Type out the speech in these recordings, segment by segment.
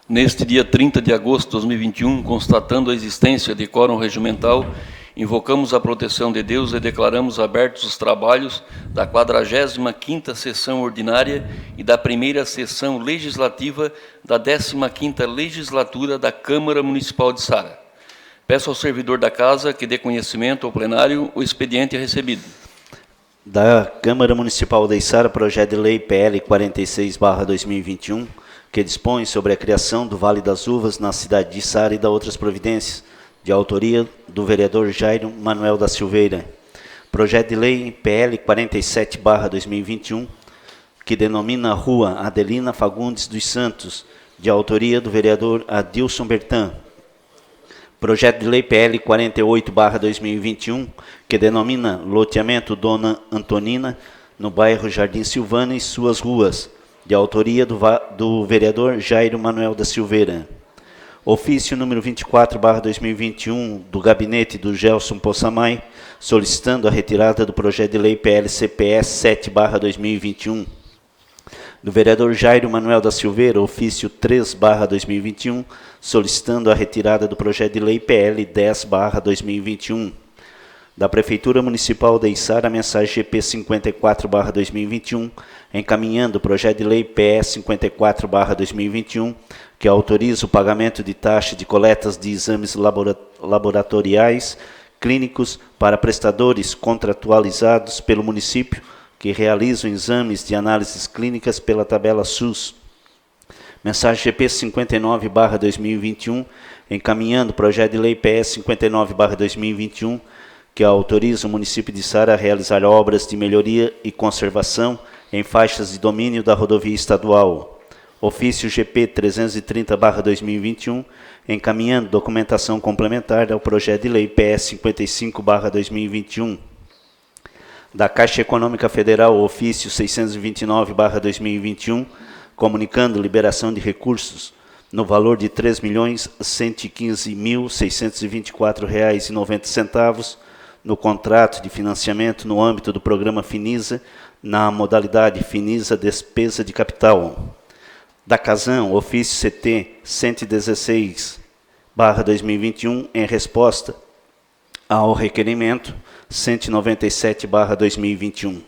Neste dia 30 de agosto de 2021, constatando a existência de quórum regimental, invocamos a proteção de Deus e declaramos abertos os trabalhos da 45ª Sessão Ordinária e da primeira Sessão Legislativa da 15ª Legislatura da Câmara Municipal de Sara. Peço ao servidor da Casa que dê conhecimento ao plenário o expediente recebido. Da Câmara Municipal de Içara, projeto de lei PL 46/2021, que dispõe sobre a criação do Vale das Uvas na cidade de Içara e da outras providências, de autoria do vereador Jairo Manuel da Silveira. Projeto de lei PL 47/2021, que denomina a Rua Adelina Fagundes dos Santos, de autoria do vereador Adilson Bertan. Projeto de lei PL 48/2021, que denomina loteamento Dona Antonina, no bairro Jardim Silvana e suas ruas, de autoria do vereador Jairo Manuel da Silveira. Ofício número 24/2021 do gabinete do Gelson Possamay, solicitando a retirada do projeto de lei PL CPS 7/2021. Do vereador Jairo Manuel da Silveira, ofício 3/2021, solicitando a retirada do projeto de lei PL 10/2021. Da Prefeitura Municipal de Içara, mensagem GP 54/2021, encaminhando o projeto de lei PS 54/2021, que autoriza o pagamento de taxa de coletas de exames laboratoriais clínicos para prestadores contratualizados pelo município que realizam exames de análises clínicas pela tabela SUS. Mensagem GP 59/2021, encaminhando o projeto de lei PS 59/2021, que autoriza o município de Içara a realizar obras de melhoria e conservação em faixas de domínio da rodovia estadual. Ofício GP 330/2021, encaminhando documentação complementar ao projeto de lei PS 55/2021. Da Caixa Econômica Federal, ofício 629/2021, comunicando liberação de recursos no valor de R$ 3.115.624,90 no contrato de financiamento no âmbito do programa Finisa, na modalidade Finisa Despesa de Capital. Da Casan, ofício CT 116/2021, em resposta ao requerimento 197/2021.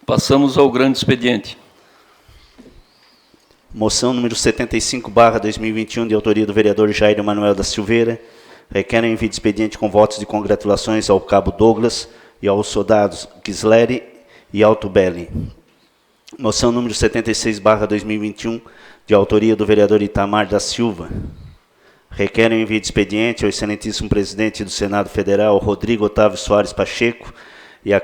Passamos ao grande expediente. Moção número 75/2021, de autoria do vereador Jairo Manuel da Silveira, requer envio de expediente com votos de congratulações ao cabo Douglas e aos soldados Gisleri e Altubelli. Moção número 76/2021, de autoria do vereador Itamar da Silva, requer envio de expediente ao excelentíssimo presidente do Senado Federal, Rodrigo Otávio Soares Pacheco, e à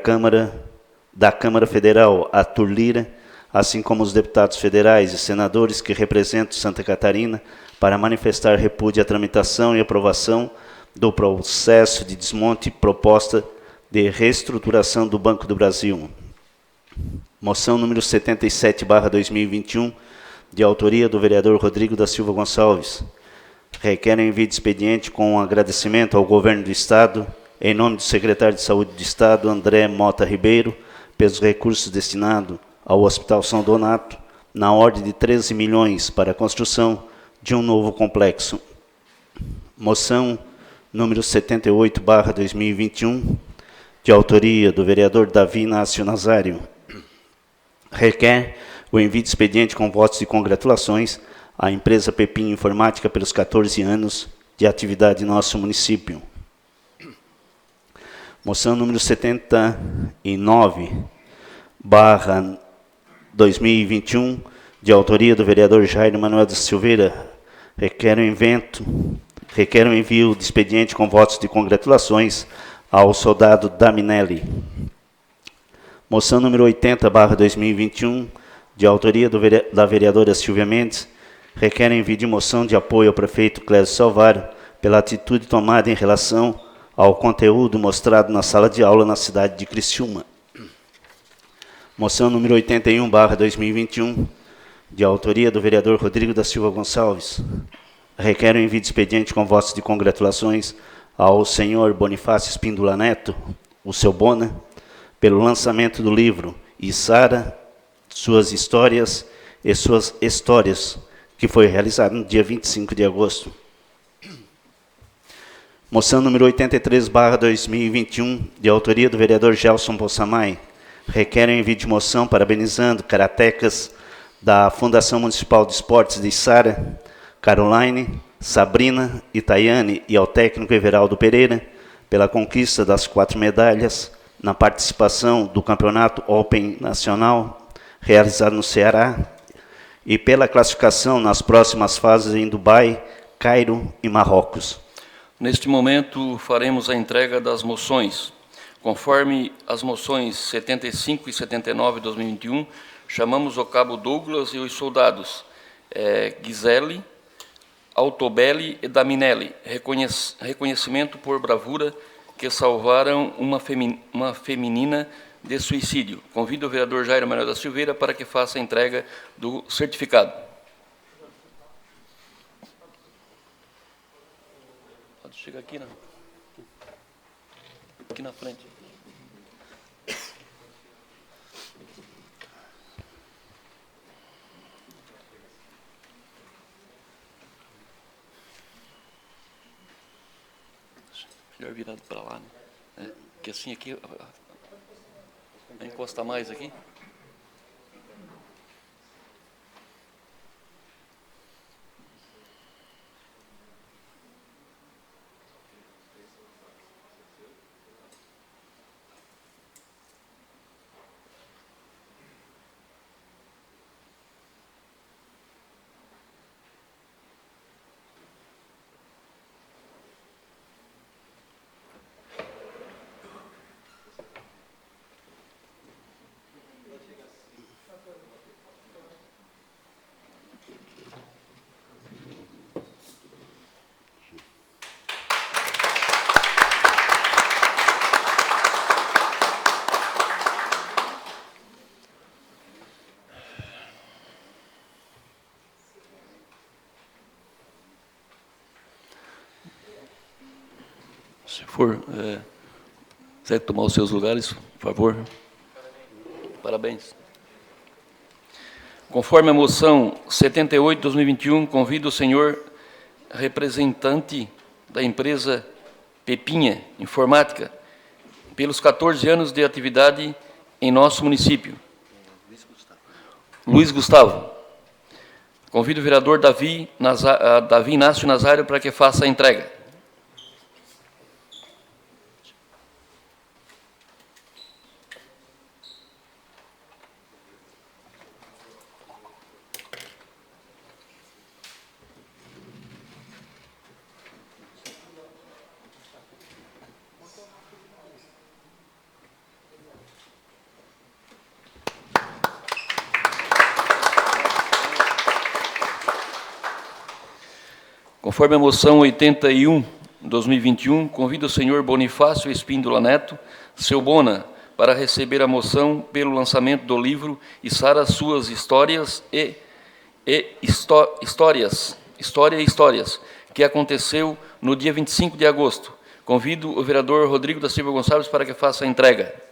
da Câmara Federal, Arthur Lira, assim como os deputados federais e senadores que representam Santa Catarina, para manifestar repúdio à tramitação e aprovação do processo de desmonte e proposta de reestruturação do Banco do Brasil. Moção número 77/2021, de autoria do vereador Rodrigo da Silva Gonçalves, requer envio de expediente com agradecimento ao governo do Estado, em nome do secretário de Saúde do Estado, André Mota Ribeiro, pelos recursos destinados ao Hospital São Donato, na ordem de 13 milhões para a construção de um novo complexo. Moção número 78/2021, de autoria do vereador Davi Inácio Nazário, requer o envio de expediente com votos de congratulações à empresa Pepinho Informática pelos 14 anos de atividade em nosso município. Moção número 79/2021, de autoria do vereador Jairo Manuel da Silveira, requer o envio de expediente com votos de congratulações ao soldado Daminelli. Moção número 80/2021, de autoria da vereadora Silvia Mendes, requer envio de moção de apoio ao prefeito Clésio Salvário pela atitude tomada em relação ao conteúdo mostrado na sala de aula na cidade de Criciúma. Moção número 81/2021, de autoria do vereador Rodrigo da Silva Gonçalves, requer o envio de expediente com votos de congratulações ao senhor Bonifácio Espíndola Neto, o seu Bona, pelo lançamento do livro Içara, suas histórias e suas histórias, que foi realizado no dia 25 de agosto. Moção número 83/2021, de autoria do vereador Gelson Bossamay, requer o envio de moção parabenizando karatecas da Fundação Municipal de Esportes de Içara, Caroline, Sabrina e Tayane, e ao técnico Everaldo Pereira, pela conquista das 4 medalhas na participação do Campeonato Open Nacional, realizado no Ceará, e pela classificação nas próximas fases em Dubai, Cairo e Marrocos. Neste momento, faremos a entrega das moções. Conforme as moções 75 e 79 de 2021, chamamos o cabo Douglas e os soldados Gisele, Altobelli e Daminelli, reconhecimento por bravura que salvaram uma feminina de suicídio. Convido o vereador Jairo Manuel da Silveira para que faça a entrega do certificado. Pode chegar aqui, não? Aqui na frente. Melhor virado para lá, né? Porque assim aqui... Encosta mais aqui. Se for, quiser tomar os seus lugares, por favor. Parabéns. Conforme a moção 78 de 2021, convido o senhor representante da empresa Pepinha Informática pelos 14 anos de atividade em nosso município. Luiz Gustavo. Convido o vereador Davi Inácio Nazário para que faça a entrega. Conforme a moção 81, 2021, convido o senhor Bonifácio Espíndola Neto, seu Bona, para receber a moção pelo lançamento do livro Içara Suas Histórias Histórias, que aconteceu no dia 25 de agosto. Convido o vereador Rodrigo da Silva Gonçalves para que faça a entrega.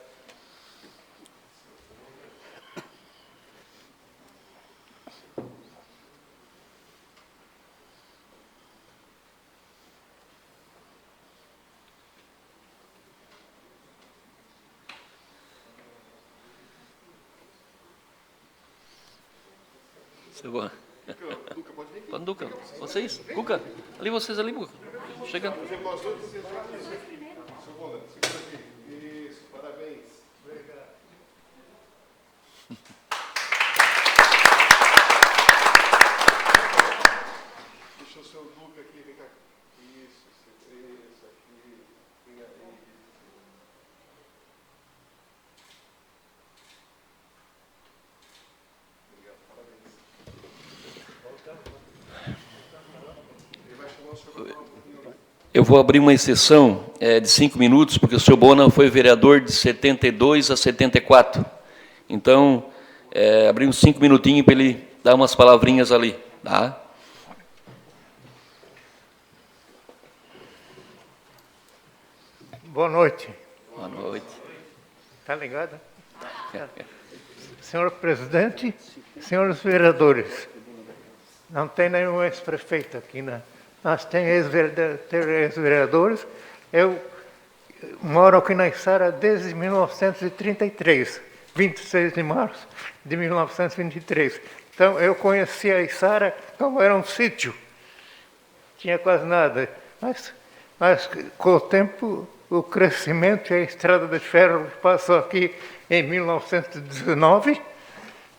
Cuca, pode vir. Pode, Duca. Vocês? Cuca? Ali, vocês ali, Cuca. Chega. Isso, parabéns. Obrigado. Deixa o seu Duca aqui, vem cá. Isso aqui. Vem aí. Obrigado, parabéns. Ele vai chamar o senhor para falar um pouquinho. Eu vou abrir uma exceção de 5 minutos, porque o senhor Bona foi vereador de 72 a 74. Então, abrir uns 5 minutinhos para ele dar umas palavrinhas ali. Tá? Boa noite. Boa noite. Está ligado? Senhor presidente, senhores vereadores, Não tem nenhum ex-prefeito aqui, né? Nós temos ex-vereadores. Eu moro aqui na Içara desde 1933, 26 de março de 1923. Então, eu conheci a Içara como era um sítio. Tinha quase nada. Mas com o tempo, o crescimento e a estrada de ferro passou aqui em 1919,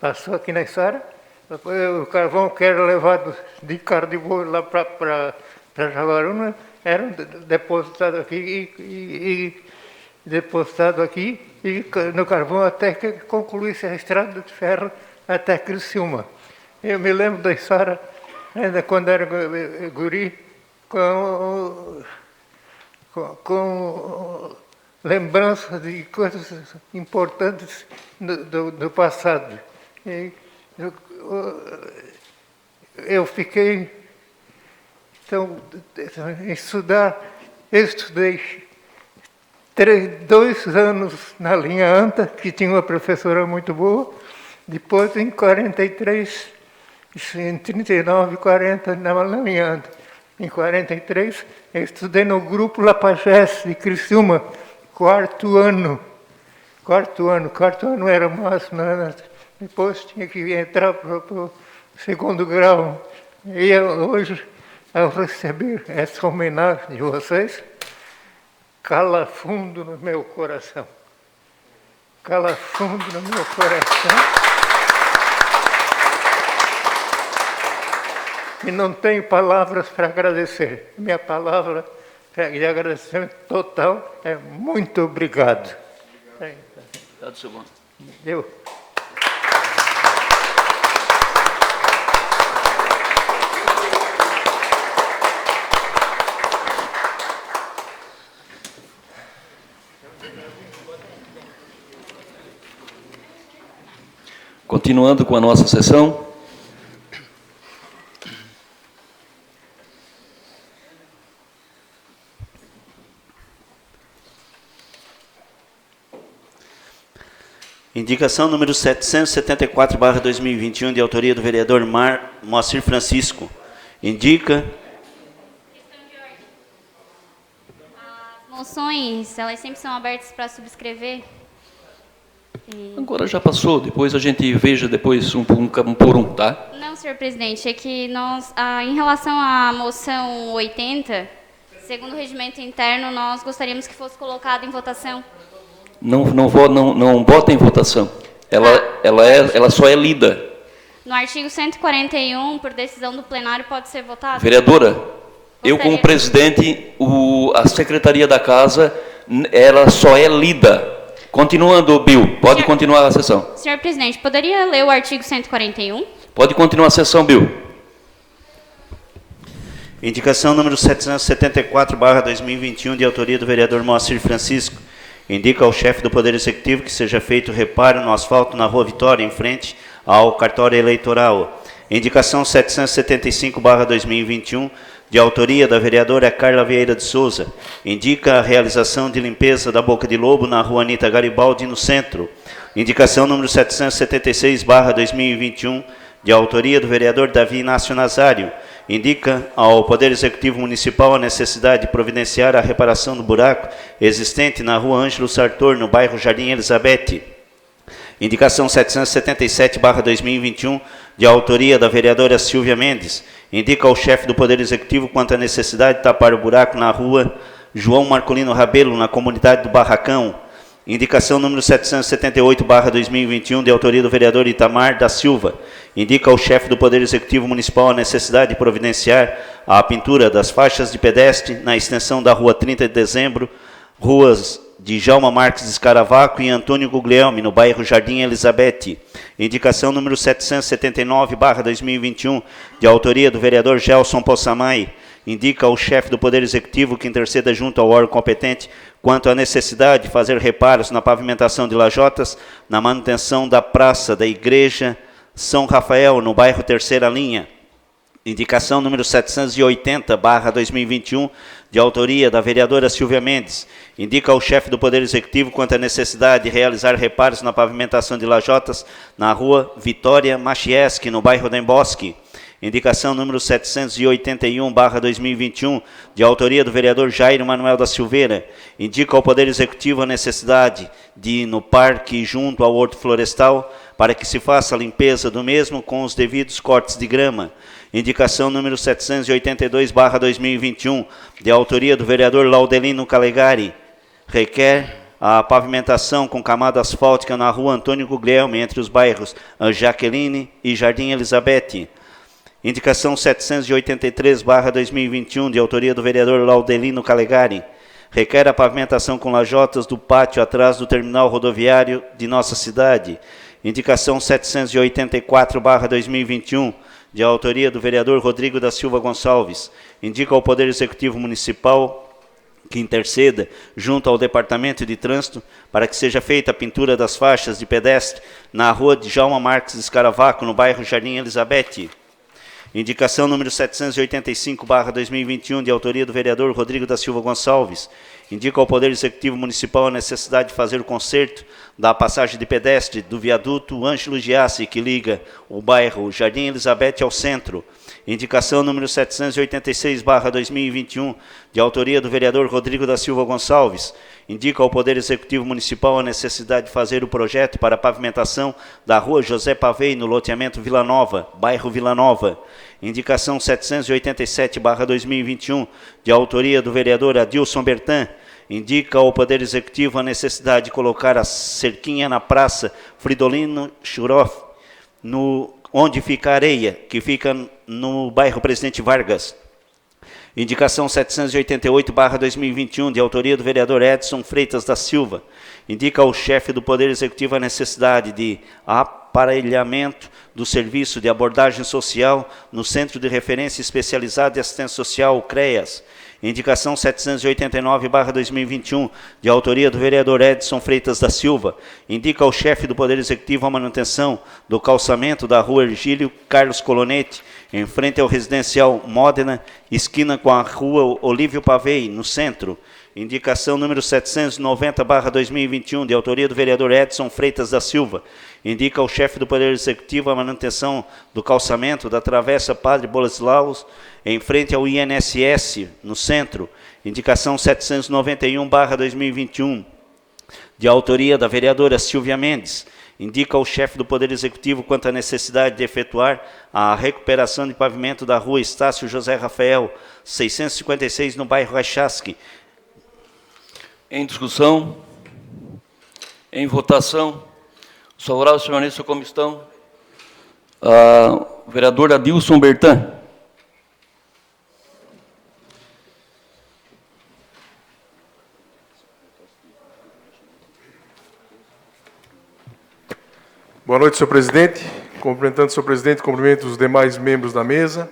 passou aqui na Içara. O carvão que era levado de carro de boi lá para Jaguaruna era depositado aqui e no carvão até que concluísse a estrada de ferro até Criciúma. Eu me lembro da Içara, ainda quando era guri, com lembranças de coisas importantes do passado. Eu fiquei, então, em estudar, eu estudei 2 anos na linha ANTA, que tinha uma professora muito boa, depois em 43, em 39, 40, na linha ANTA. Em 43, eu estudei no grupo Lapagés de Criciúma, quarto ano era o máximo, né? Depois tinha que entrar para o 2º grau. E hoje, ao receber essa homenagem de vocês, cala fundo no meu coração. Cala fundo no meu coração. E não tenho palavras para agradecer. Minha palavra de agradecimento total é muito obrigado. Obrigado, seu bom. Eu. Continuando com a nossa sessão. Indicação número 774/2021, de autoria do vereador Moacir Francisco. Indica... As moções, elas sempre são abertas para subscrever. Agora já passou, depois a gente veja depois um por um, tá? Não, senhor presidente, é que nós, em relação à moção 80, segundo o regimento interno, nós gostaríamos que fosse colocado em votação. Não bota em votação. Ela só é lida. No artigo 141, por decisão do plenário, pode ser votado? Vereadora, eu como presidente, a secretaria da casa, ela só é lida. Continuando, Bill, pode continuar a sessão. Senhor presidente, poderia ler o artigo 141? Pode continuar a sessão, Bill. Indicação número 774/2021, de autoria do vereador Moacir Francisco. Indica ao chefe do Poder Executivo que seja feito reparo no asfalto na Rua Vitória, em frente ao cartório eleitoral. Indicação 775/2021, de autoria da vereadora Carla Vieira de Souza. Indica a realização de limpeza da Boca de Lobo na Rua Anita Garibaldi, no centro. Indicação número 776/2021, de autoria do vereador Davi Inácio Nazário. Indica ao Poder Executivo Municipal a necessidade de providenciar a reparação do buraco existente na Rua Ângelo Sartor, no bairro Jardim Elizabeth. Indicação 777/2021, de autoria da vereadora Silvia Mendes. Indica ao chefe do Poder Executivo quanto à necessidade de tapar o buraco na Rua João Marcolino Rabelo, na comunidade do Barracão. Indicação número 778/2021, de autoria do vereador Itamar da Silva. Indica ao chefe do Poder Executivo Municipal a necessidade de providenciar a pintura das faixas de pedestre na extensão da Rua 30 de Dezembro, ruas de Jalma Marques Escaravaco e Antônio Guglielmi, no bairro Jardim Elizabeth. Indicação número 779/2021, de autoria do vereador Gelson Possamay. Indica ao chefe do Poder Executivo que interceda junto ao órgão competente quanto à necessidade de fazer reparos na pavimentação de lajotas, na manutenção da praça da Igreja São Rafael, no bairro Terceira Linha. Indicação número 780/2021, de autoria da vereadora Silvia Mendes. Indica ao chefe do Poder Executivo quanto à necessidade de realizar reparos na pavimentação de lajotas na Rua Vitória Machieski, no bairro Dembosque. Indicação número 781/2021, de autoria do vereador Jairo Manuel da Silveira, indica ao Poder Executivo a necessidade de, no parque junto ao Horto Florestal, para que se faça a limpeza do mesmo com os devidos cortes de grama. Indicação número 782/2021, de autoria do vereador Laudelino Calegari, requer a pavimentação com camada asfáltica na rua Antônio Guglielmi, entre os bairros Jaqueline e Jardim Elizabeth. Indicação 783/2021, de autoria do vereador Laudelino Calegari, requer a pavimentação com lajotas do pátio atrás do terminal rodoviário de nossa cidade. Indicação 784/2021, de autoria do vereador Rodrigo da Silva Gonçalves, indica ao Poder Executivo Municipal que interceda junto ao Departamento de Trânsito para que seja feita a pintura das faixas de pedestre na rua de Djalma Marques Escaravaco, no bairro Jardim Elizabeth. Indicação número 785/2021, de autoria do vereador Rodrigo da Silva Gonçalves, indica ao Poder Executivo Municipal a necessidade de fazer o conserto da passagem de pedestre do viaduto Ângelo Giassi, que liga o bairro Jardim Elizabeth ao centro. Indicação número 786/2021, de autoria do vereador Rodrigo da Silva Gonçalves, indica ao Poder Executivo Municipal a necessidade de fazer o projeto para a pavimentação da rua José Pavei, no loteamento Vila Nova, bairro Vila Nova. Indicação 787/2021, de autoria do vereador Adilson Bertan, indica ao Poder Executivo a necessidade de colocar a cerquinha na praça Fridolino Churoff, onde fica a areia, que fica no bairro Presidente Vargas. Indicação 788/2021, de autoria do vereador Edson Freitas da Silva, indica ao chefe do Poder Executivo a necessidade de aparelhamento do serviço de abordagem social no Centro de Referência Especializado de Assistência Social, CREAS. Indicação 789/2021, de autoria do vereador Edson Freitas da Silva, indica ao chefe do Poder Executivo a manutenção do calçamento da rua Ergílio Carlos Colonete, em frente ao residencial Módena, esquina com a rua Olívio Pavei, no centro. Indicação número 790/2021, de autoria do vereador Edson Freitas da Silva, indica ao chefe do Poder Executivo a manutenção do calçamento da Travessa Padre Boleslaus, em frente ao INSS, no centro. Indicação 791/2021, de autoria da vereadora Silvia Mendes, indica ao chefe do Poder Executivo quanto à necessidade de efetuar a recuperação de pavimento da rua Estácio José Rafael, 656, no bairro Rachasque. Em discussão, em votação, os favoráveis permaneçam como estão. O vereador Adilson Bertan. Boa noite, senhor presidente. Cumprimentando o senhor presidente, cumprimento os demais membros da mesa,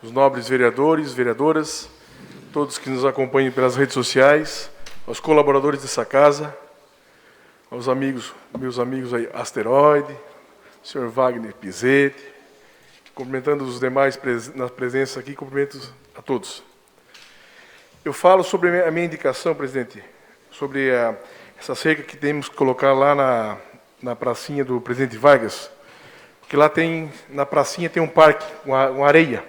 os nobres vereadores, vereadoras, todos que nos acompanham pelas redes sociais, aos colaboradores dessa casa, aos amigos, meus amigos aí, Asteroide, senhor Wagner Pizzetti, cumprimentando os demais na presença aqui, cumprimento a todos. Eu falo sobre a minha indicação, presidente, sobre essa cerca que temos que colocar lá na pracinha do Presidente Vargas, porque lá na pracinha tem um parque, uma areia,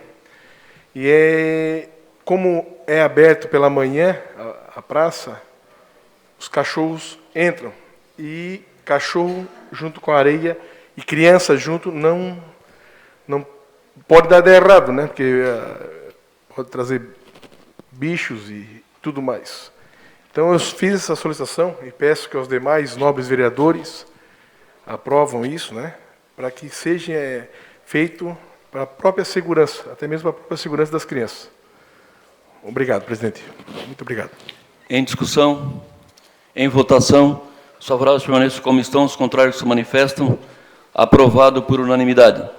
e como é aberto pela manhã a praça, os cachorros entram, e cachorro junto com a areia e criança junto não pode dar errado, né? Porque pode trazer bichos e tudo mais. Então eu fiz essa solicitação e peço que os demais nobres vereadores aprovam isso, né? Para que seja feito para a própria segurança, até mesmo para a própria segurança das crianças. Obrigado, presidente. Muito obrigado. Em discussão, em votação, os favoráveis permaneçam como estão, os contrários se manifestam. Aprovado por unanimidade.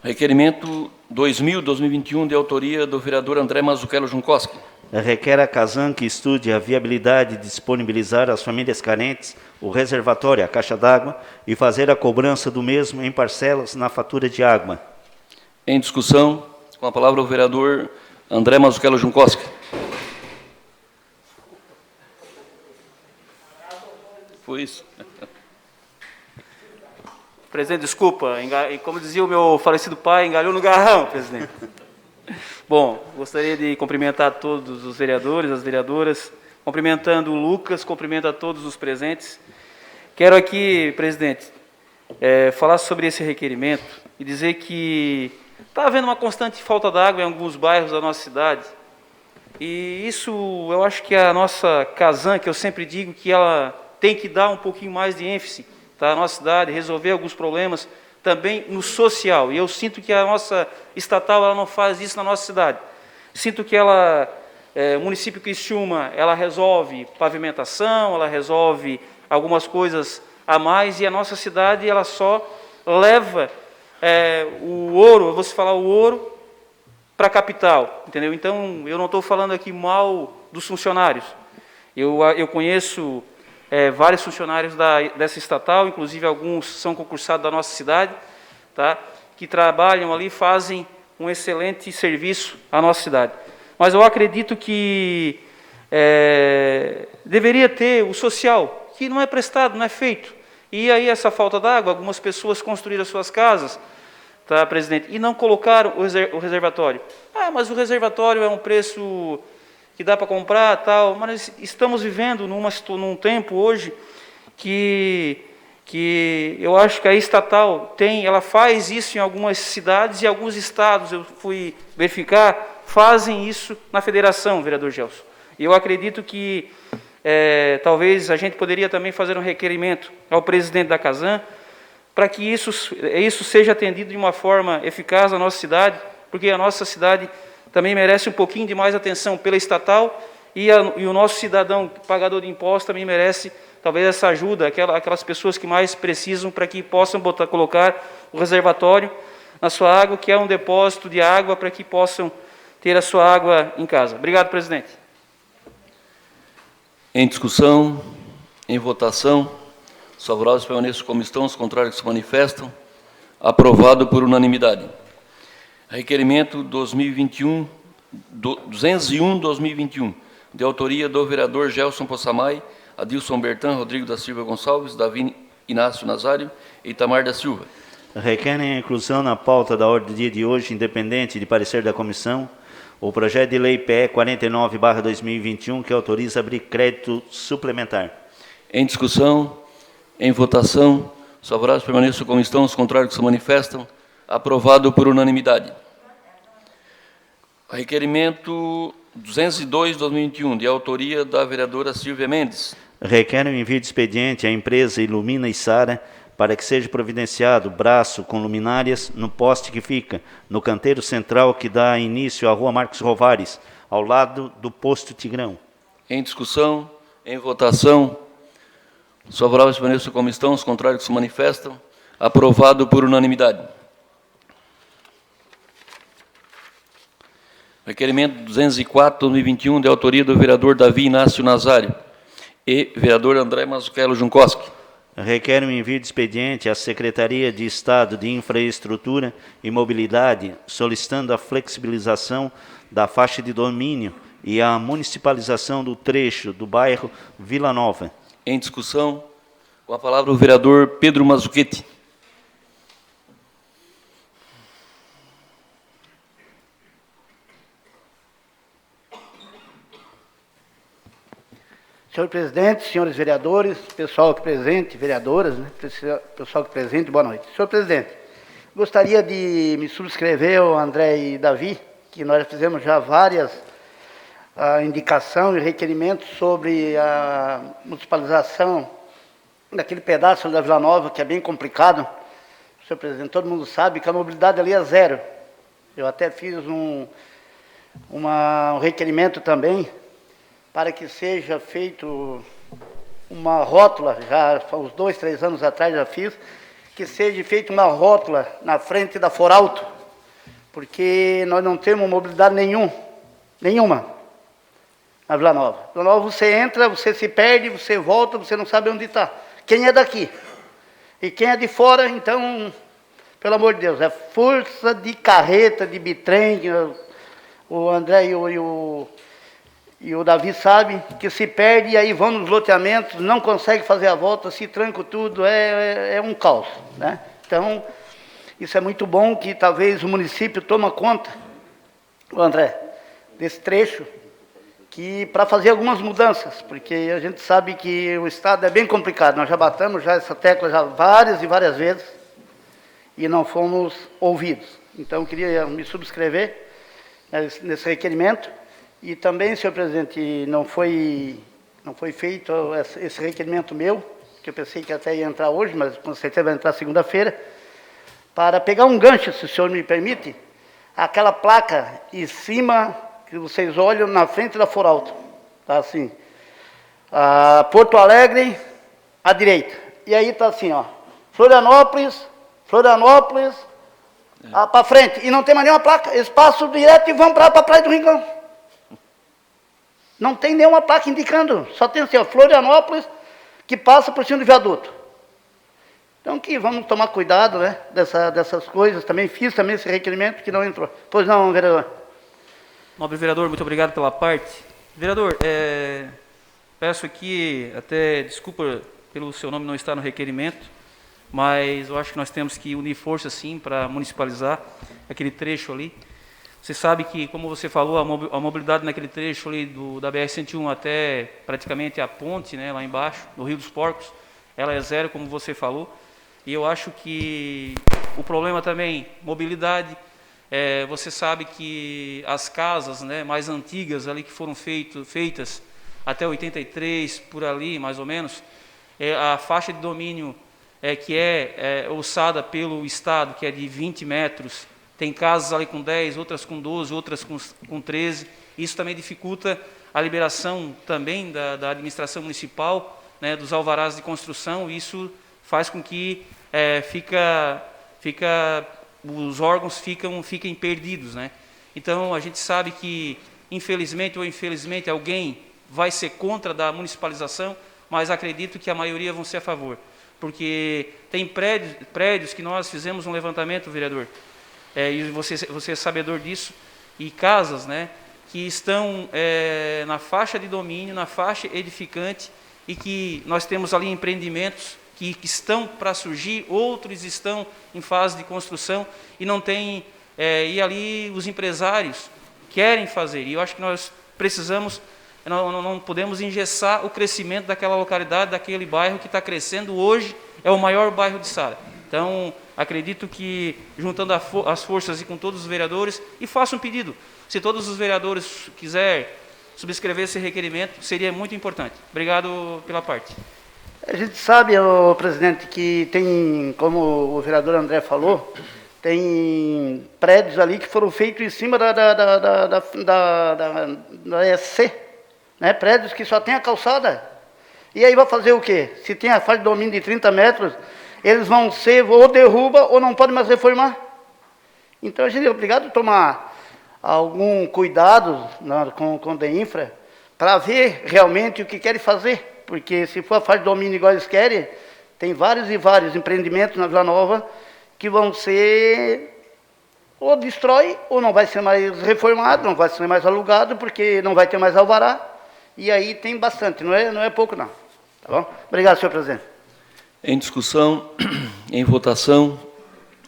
Requerimento 2000-2021, de autoria do vereador André Mazzuchello Juncoski. Requer a Casan que estude a viabilidade de disponibilizar às famílias carentes o reservatório, a caixa d'água, e fazer a cobrança do mesmo em parcelas na fatura de água. Em discussão, com a palavra o vereador André Mazzuchello Juncoski. Foi isso. Presidente, desculpa, como dizia o meu falecido pai, engalhou no garrão, presidente. Bom, gostaria de cumprimentar todos os vereadores, as vereadoras, cumprimentando o Lucas, cumprimento a todos os presentes. Quero aqui, presidente, falar sobre esse requerimento e dizer que está havendo uma constante falta d'água em alguns bairros da nossa cidade. E isso, eu acho que a nossa Casan, que eu sempre digo que ela tem que dar um pouquinho mais de ênfase, tá, à nossa cidade, resolver alguns problemas também no social. E eu sinto que a nossa estatal ela não faz isso na nossa cidade. Sinto que ela, o município de Criciúma, ela resolve pavimentação, ela resolve algumas coisas a mais, e a nossa cidade ela só leva o ouro, eu vou falar o ouro, para a capital, entendeu? Então, eu não estou falando aqui mal dos funcionários. Eu conheço vários funcionários dessa estatal, inclusive alguns são concursados da nossa cidade, tá? Que trabalham ali, fazem um excelente serviço à nossa cidade. Mas eu acredito que deveria ter o social, que não é prestado, não é feito. E aí essa falta d'água, algumas pessoas construíram as suas casas, tá, presidente, e não colocaram o reservatório. Ah, mas o reservatório é um preço que dá para comprar, tal, mas estamos vivendo num tempo hoje que eu acho que a estatal ela faz isso em algumas cidades e alguns estados, eu fui verificar, fazem isso na federação, vereador Gelson. E eu acredito que talvez a gente poderia também fazer um requerimento ao presidente da Casan para que isso seja atendido de uma forma eficaz na nossa cidade, porque a nossa cidade também merece um pouquinho de mais atenção pela estatal e o nosso cidadão pagador de impostos também merece talvez essa ajuda, aquelas pessoas que mais precisam para que possam colocar o reservatório na sua água, que é um depósito de água para que possam ter a sua água em casa. Obrigado, presidente. Em discussão, em votação, os favoráveis permaneçam como estão, os contrários se manifestam. Aprovado por unanimidade. Requerimento 201/2021, de autoria do vereador Gelson Possamay, Adilson Bertan, Rodrigo da Silva Gonçalves, Davi Inácio Nazário e Itamar da Silva. Requerem a inclusão na pauta da ordem do dia de hoje, independente de parecer da comissão, o projeto de lei PE 49/2021, que autoriza abrir crédito suplementar. Em discussão, em votação, os favoráveis permaneçam como estão, os contrários se manifestam. Aprovado por unanimidade. Requerimento 202/2021, de autoria da vereadora Silvia Mendes. Requerem o envio de expediente à empresa Ilumina e Sara para que seja providenciado braço com luminárias no poste que fica no canteiro central que dá início à Rua Marcos Rovares, ao lado do posto Tigrão. Em discussão, em votação, os favoráveis permaneçam como estão, os contrários se manifestam. Aprovado por unanimidade. Requerimento 204/2021, de autoria do vereador Davi Inácio Nazário e vereador André Mazzuchello Juncoski. Requerem o envio de expediente à Secretaria de Estado de Infraestrutura e Mobilidade, solicitando a flexibilização da faixa de domínio e a municipalização do trecho do bairro Vila Nova. Em discussão, com a palavra o vereador Pedro Mazzuchetti. Senhor presidente, senhores vereadores, pessoal aqui presente, vereadoras, né, pessoal aqui presente, boa noite. Senhor presidente, gostaria de me subscrever ao André e Davi, que nós fizemos já várias indicações e requerimentos sobre a municipalização daquele pedaço da Vila Nova, que é bem complicado. Senhor presidente, todo mundo sabe que a mobilidade ali é zero. Eu até fiz um requerimento também, para que seja feito uma rótula, já há uns 2, 3 anos atrás já fiz, que seja feita uma rótula na frente da Foralto, porque nós não temos mobilidade nenhuma na Vila Nova. Vila Nova você entra, você se perde, você volta, você não sabe onde está. Quem é daqui? E quem é de fora, então, pelo amor de Deus, é força de carreta, de bitrem, o André e o Davi sabe que se perde e aí vão nos loteamentos, não consegue fazer a volta, se tranca tudo, é um caos, né? Então, isso é muito bom que talvez o município tome conta, André, desse trecho, que para fazer algumas mudanças, porque a gente sabe que o Estado é bem complicado. Nós já batamos essa tecla já várias e várias vezes e não fomos ouvidos. Então, eu queria me subscrever nesse requerimento. E também, senhor presidente, não foi feito esse requerimento meu, que eu pensei que até ia entrar hoje, mas com certeza vai entrar segunda-feira, para pegar um gancho, se o senhor me permite, aquela placa em cima, que vocês olham na frente da Foralto, tá assim, Porto Alegre, à direita. E aí está assim, ó, Florianópolis, para frente. E não tem mais nenhuma placa, eles passam direto e vão para a Praia do Rincão. Não tem nenhuma placa indicando, só tem assim, ó, Florianópolis, que passa por cima do viaduto. Então, que vamos tomar cuidado, né, dessas coisas. Também fiz também esse requerimento que não entrou. Pois não, vereador. Nobre vereador, muito obrigado pela parte. Vereador, peço aqui, até desculpa pelo seu nome não estar no requerimento, mas eu acho que nós temos que unir forças, sim, para municipalizar aquele trecho ali. Você sabe que, como você falou, a mobilidade naquele trecho ali da BR-101 até praticamente a ponte, né, lá embaixo, no Rio dos Porcos, ela é zero, como você falou. E eu acho que o problema também, mobilidade, você sabe que as casas, né, mais antigas ali que foram feitas até 83, por ali, mais ou menos, a faixa de domínio que é orçada pelo Estado, que é de 20 metros, tem casas ali com 10, outras com 12, outras com 13. Isso também dificulta a liberação também da administração municipal, né, dos alvarás de construção. Isso faz com que os órgãos fiquem perdidos, né? Então, a gente sabe que, infelizmente ou infelizmente, alguém vai ser contra da municipalização, mas acredito que a maioria vão ser a favor. Porque tem prédios que nós fizemos um levantamento, vereador, e você é sabedor disso, e casas, né, que estão na faixa de domínio, na faixa edificante, e que nós temos ali empreendimentos que estão para surgir, outros estão em fase de construção e não tem, e ali os empresários querem fazer. E eu acho que nós precisamos, não podemos engessar o crescimento daquela localidade, daquele bairro que está crescendo hoje, é o maior bairro de Sara. Então, acredito que, juntando as forças e com todos os vereadores, e faço um pedido, se todos os vereadores quiserem subscrever esse requerimento, seria muito importante. Obrigado pela parte. A gente sabe, presidente, que tem, como o vereador André falou, tem prédios ali que foram feitos em cima da ESC, né? Prédios que só tem a calçada. E aí vai fazer o quê? Se tem a faixa de domínio de 30 metros, eles vão ser ou derruba ou não podem mais reformar. Então a gente é obrigado a tomar algum cuidado com o DEINFRA para ver realmente o que querem fazer. Porque se for a faixa de domínio igual eles querem, tem vários e vários empreendimentos na Vila Nova que vão ser ou destrói ou não vai ser mais reformado, não vai ser mais alugado, porque não vai ter mais alvará. E aí tem bastante, não é pouco não. Tá bom? Obrigado, senhor presidente. Em discussão, em votação,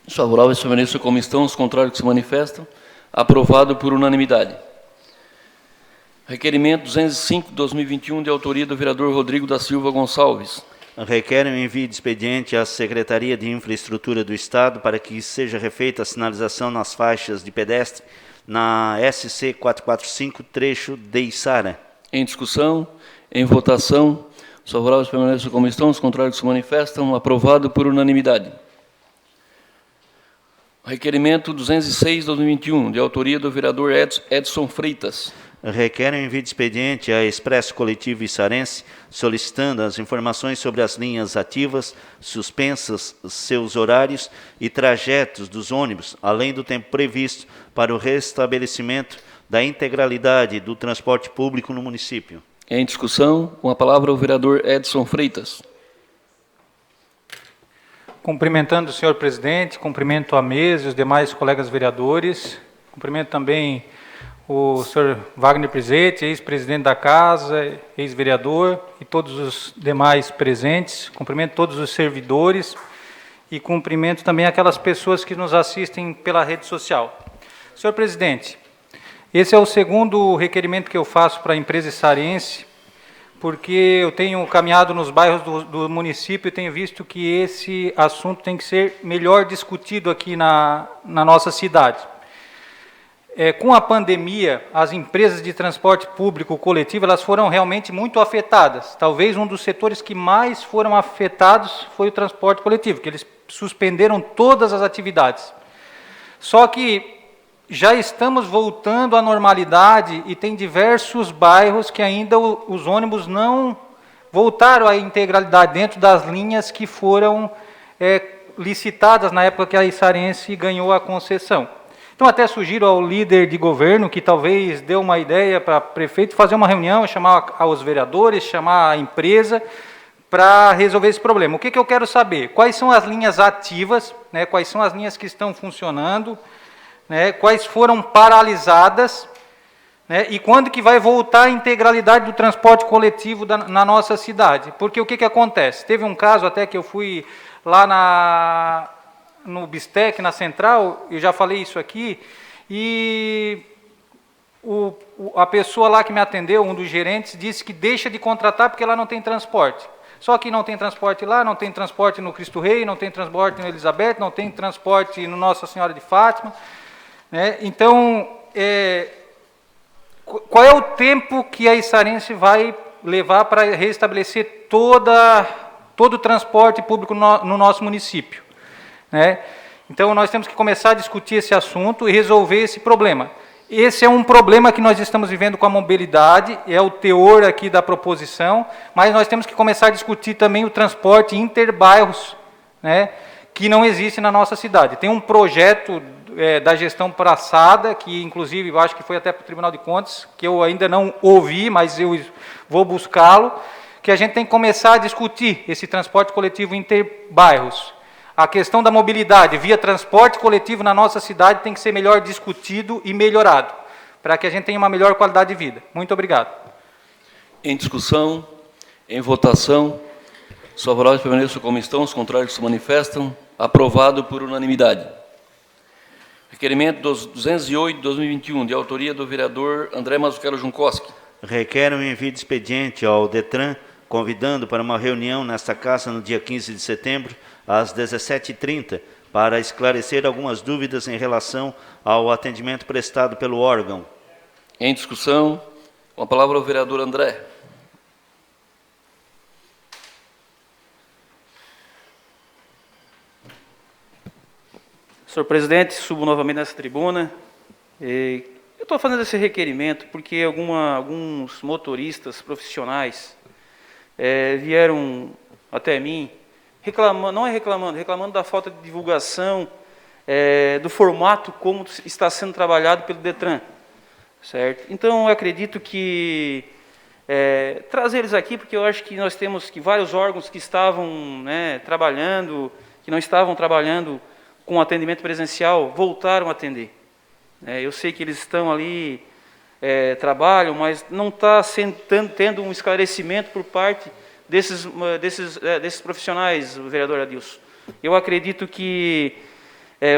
os favoráveis permaneçam como estão, os contrários que se manifestam. Aprovado por unanimidade. Requerimento 205/2021, de autoria do vereador Rodrigo da Silva Gonçalves. Requerem o envio de expediente à Secretaria de Infraestrutura do Estado para que seja refeita a sinalização nas faixas de pedestre na SC 445, trecho de Içara. Em discussão, em votação, os favoráveis permanecem como estão, os contrários que se manifestam. Aprovado por unanimidade. Requerimento 206/2021, de autoria do vereador Edson Freitas. Requerem o envio de expediente à Expresso Coletivo Içarense, solicitando as informações sobre as linhas ativas, suspensas, seus horários e trajetos dos ônibus, além do tempo previsto para o restabelecimento da integralidade do transporte público no município. Em discussão, com a palavra o vereador Edson Freitas. Cumprimentando o senhor presidente, cumprimento a mesa e os demais colegas vereadores, cumprimento também o senhor Wagner Prizete, ex-presidente da casa, ex-vereador, e todos os demais presentes, cumprimento todos os servidores e cumprimento também aquelas pessoas que nos assistem pela rede social. Senhor presidente, esse é o segundo requerimento que eu faço para a empresa içarense, porque eu tenho caminhado nos bairros do município e tenho visto que esse assunto tem que ser melhor discutido aqui na nossa cidade. Com a pandemia, as empresas de transporte público coletivo, elas foram realmente muito afetadas. Talvez um dos setores que mais foram afetados foi o transporte coletivo, que eles suspenderam todas as atividades. Só que já estamos voltando à normalidade e tem diversos bairros que ainda os ônibus não voltaram à integralidade dentro das linhas que foram licitadas na época que a içarense ganhou a concessão. Então, até sugiro ao líder de governo que talvez dê uma ideia para o prefeito fazer uma reunião, chamar os vereadores, chamar a empresa para resolver esse problema. O que eu quero saber? Quais são as linhas ativas, né, quais são as linhas que estão funcionando, né, quais foram paralisadas, né, e quando que vai voltar a integralidade do transporte coletivo na nossa cidade. Porque o que acontece? Teve um caso até que eu fui lá no Bistec, na Central, eu já falei isso aqui, e a pessoa lá que me atendeu, um dos gerentes, disse que deixa de contratar porque lá não tem transporte. Só que não tem transporte lá, não tem transporte no Cristo Rei, não tem transporte no Elizabeth, não tem transporte no Nossa Senhora de Fátima. Né? Então, qual é o tempo que a içarense vai levar para restabelecer todo o transporte público no nosso município? Né? Então, nós temos que começar a discutir esse assunto e resolver esse problema. Esse é um problema que nós estamos vivendo com a mobilidade, é o teor aqui da proposição, mas nós temos que começar a discutir também o transporte interbairros, né, que não existe na nossa cidade. Tem um projeto da gestão passada, que inclusive eu acho que foi até para o Tribunal de Contas, que eu ainda não ouvi, mas eu vou buscá-lo, que a gente tem que começar a discutir esse transporte coletivo interbairros. A questão da mobilidade via transporte coletivo na nossa cidade tem que ser melhor discutido e melhorado, para que a gente tenha uma melhor qualidade de vida. Muito obrigado. Em discussão, em votação, os favoráveis permaneçam como estão, os contrários se manifestam. Aprovado por unanimidade. Requerimento dos 208 de 2021, de autoria do vereador André Mazzuchello Juncoski. Requer o envio de expediente ao DETRAN, convidando para uma reunião nesta casa no dia 15 de setembro, às 17h30, para esclarecer algumas dúvidas em relação ao atendimento prestado pelo órgão. Em discussão, com a palavra o vereador André. Senhor presidente, subo novamente nessa tribuna. Eu estou fazendo esse requerimento porque alguns motoristas profissionais vieram até mim reclamando da falta de divulgação do formato como está sendo trabalhado pelo DETRAN, certo? Então, eu acredito que trazer eles aqui, porque eu acho que nós temos vários órgãos que estavam trabalhando, que não estavam trabalhando com atendimento presencial, voltaram a atender. Eu sei que eles estão ali, trabalham, mas não está tendo um esclarecimento por parte desses profissionais, vereador Adilson. Eu acredito que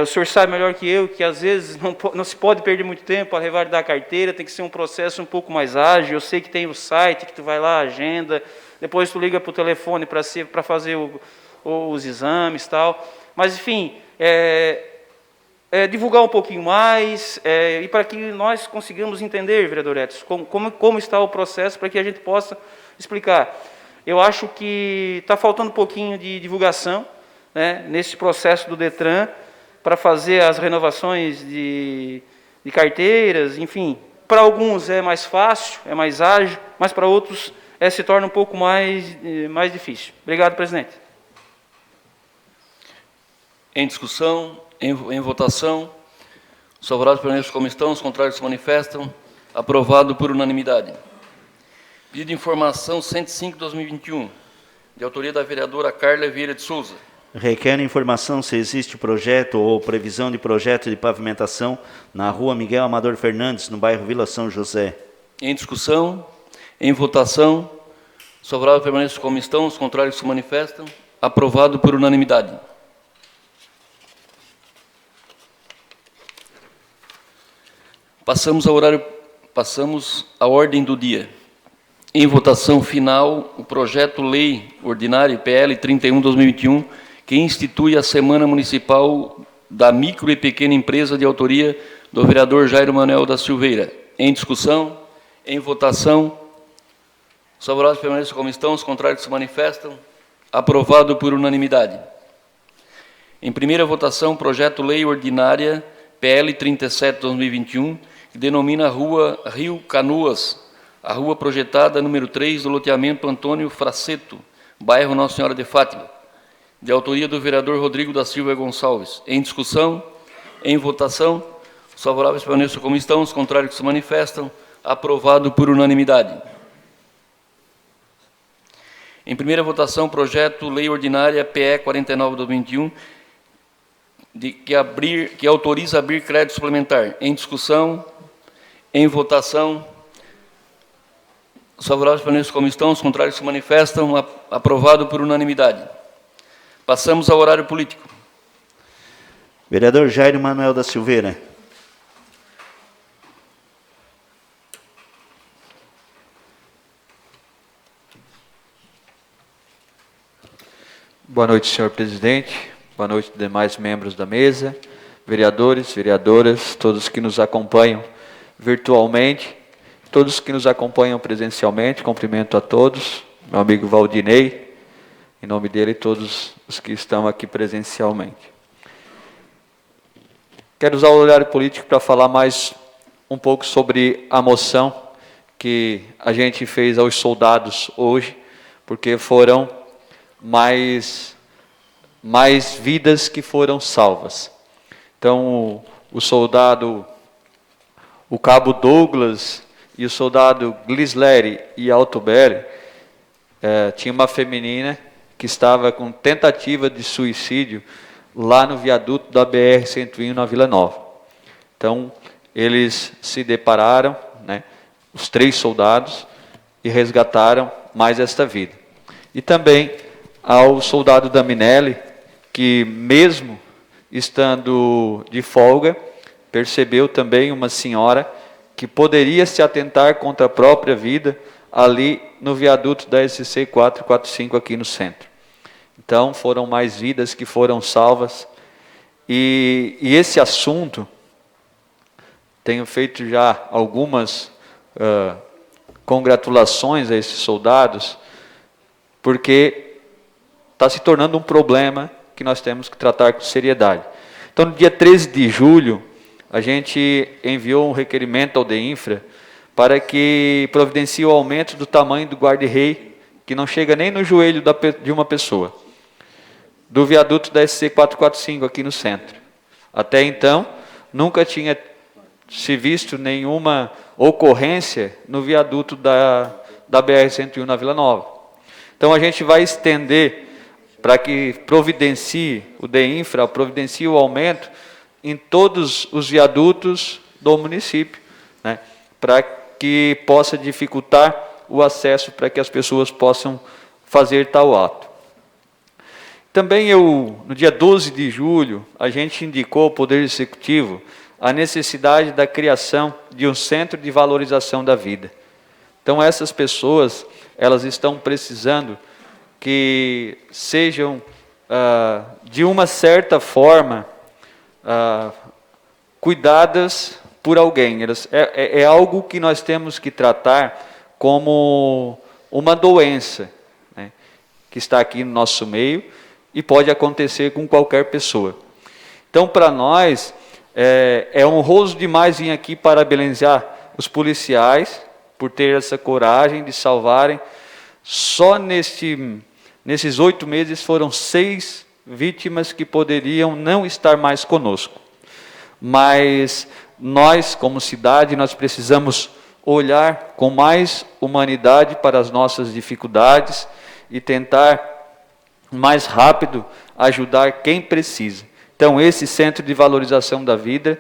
o senhor sabe melhor que eu que às vezes não se pode perder muito tempo para revalidar a carteira, tem que ser um processo um pouco mais ágil. Eu sei que tem o site, que tu vai lá, agenda, depois tu liga para o telefone para fazer os exames e tal. Mas, enfim, divulgar um pouquinho mais e para que nós consigamos entender, vereador Edson, como está o processo, para que a gente possa explicar. Eu acho que está faltando um pouquinho de divulgação nesse processo do DETRAN para fazer as renovações de carteiras, enfim. Para alguns é mais fácil, é mais ágil, mas para outros se torna um pouco mais difícil. Obrigado, presidente. Em discussão, em votação, os favoráveis permanecem como estão, os contrários se manifestam. Aprovado por unanimidade. Pedido de informação 105 de 2021, de autoria da vereadora Carla Vieira de Souza. Requer informação se existe projeto ou previsão de projeto de pavimentação na rua Miguel Amador Fernandes, no bairro Vila São José. Em discussão, em votação, os favoráveis permanecem como estão, os contrários se manifestam. Aprovado por unanimidade. Passamos à ordem do dia. Em votação final, o projeto-lei ordinário PL 31/2021, que institui a Semana Municipal da Micro e Pequena Empresa, de autoria do vereador Jairo Manuel da Silveira. Em discussão, em votação, os favoráveis permaneçam como estão, os contrários se manifestam. Aprovado por unanimidade. Em primeira votação, projeto-lei ordinária PL 37/2021, que denomina a Rua Rio Canoas, a rua projetada número 3 do loteamento Antônio Fraceto, bairro Nossa Senhora de Fátima, de autoria do vereador Rodrigo da Silva Gonçalves. Em discussão, em votação, os favoráveis permaneçam como estão, os contrários se manifestam. Aprovado por unanimidade. Em primeira votação, projeto-lei ordinária PE 49/2021, que autoriza abrir crédito suplementar. Em discussão, em votação, os favoráveis permanecem como estão, os contrários se manifestam. Aprovado por unanimidade. Passamos ao horário político. Vereador Jairo Manuel da Silveira. Boa noite, senhor presidente. Boa noite, demais membros da mesa, vereadores, vereadoras, todos que nos acompanham virtualmente, todos que nos acompanham presencialmente. Cumprimento a todos, meu amigo Valdinei, em nome dele, todos os que estão aqui presencialmente. Quero usar o horário político para falar mais um pouco sobre a moção que a gente fez aos soldados hoje, porque foram mais vidas que foram salvas. Então, o soldado, o cabo Douglas e o soldado Glisleri e Altoberry, tinha uma feminina que estava com tentativa de suicídio lá no viaduto da BR-101 na Vila Nova. Então, eles se depararam, né, os 3 soldados, e resgataram mais esta vida. E também ao soldado Daminelli, que mesmo estando de folga, percebeu também uma senhora que poderia se atentar contra a própria vida ali no viaduto da SC 445 aqui no centro. Então, foram mais vidas que foram salvas. E esse assunto, tenho feito já algumas congratulações a esses soldados, porque está se tornando um problema que nós temos que tratar com seriedade. Então, no dia 13 de julho, a gente enviou um requerimento ao DEINFRA para que providencie o aumento do tamanho do guarda-rei, que não chega nem no joelho de uma pessoa, do viaduto da SC 445 aqui no centro. Até então, nunca tinha se visto nenhuma ocorrência no viaduto da BR-101 na Vila Nova. Então, a gente vai estender para que providencie, o DEINFRA providencie o aumento em todos os viadutos do município, né, para que possa dificultar o acesso para que as pessoas possam fazer tal ato. Também no dia 12 de julho, a gente indicou ao Poder Executivo a necessidade da criação de um centro de valorização da vida. Então, essas pessoas, elas estão precisando que sejam, de uma certa forma, cuidadas por alguém. É algo que nós temos que tratar como uma doença, né, que está aqui no nosso meio e pode acontecer com qualquer pessoa. Então, para nós, é honroso demais vir aqui parabenizar os policiais por ter essa coragem de salvarem. Só nesses 8 meses foram 6 vítimas que poderiam não estar mais conosco. Mas nós, como cidade, nós precisamos olhar com mais humanidade para as nossas dificuldades e tentar mais rápido ajudar quem precisa. Então, esse centro de valorização da vida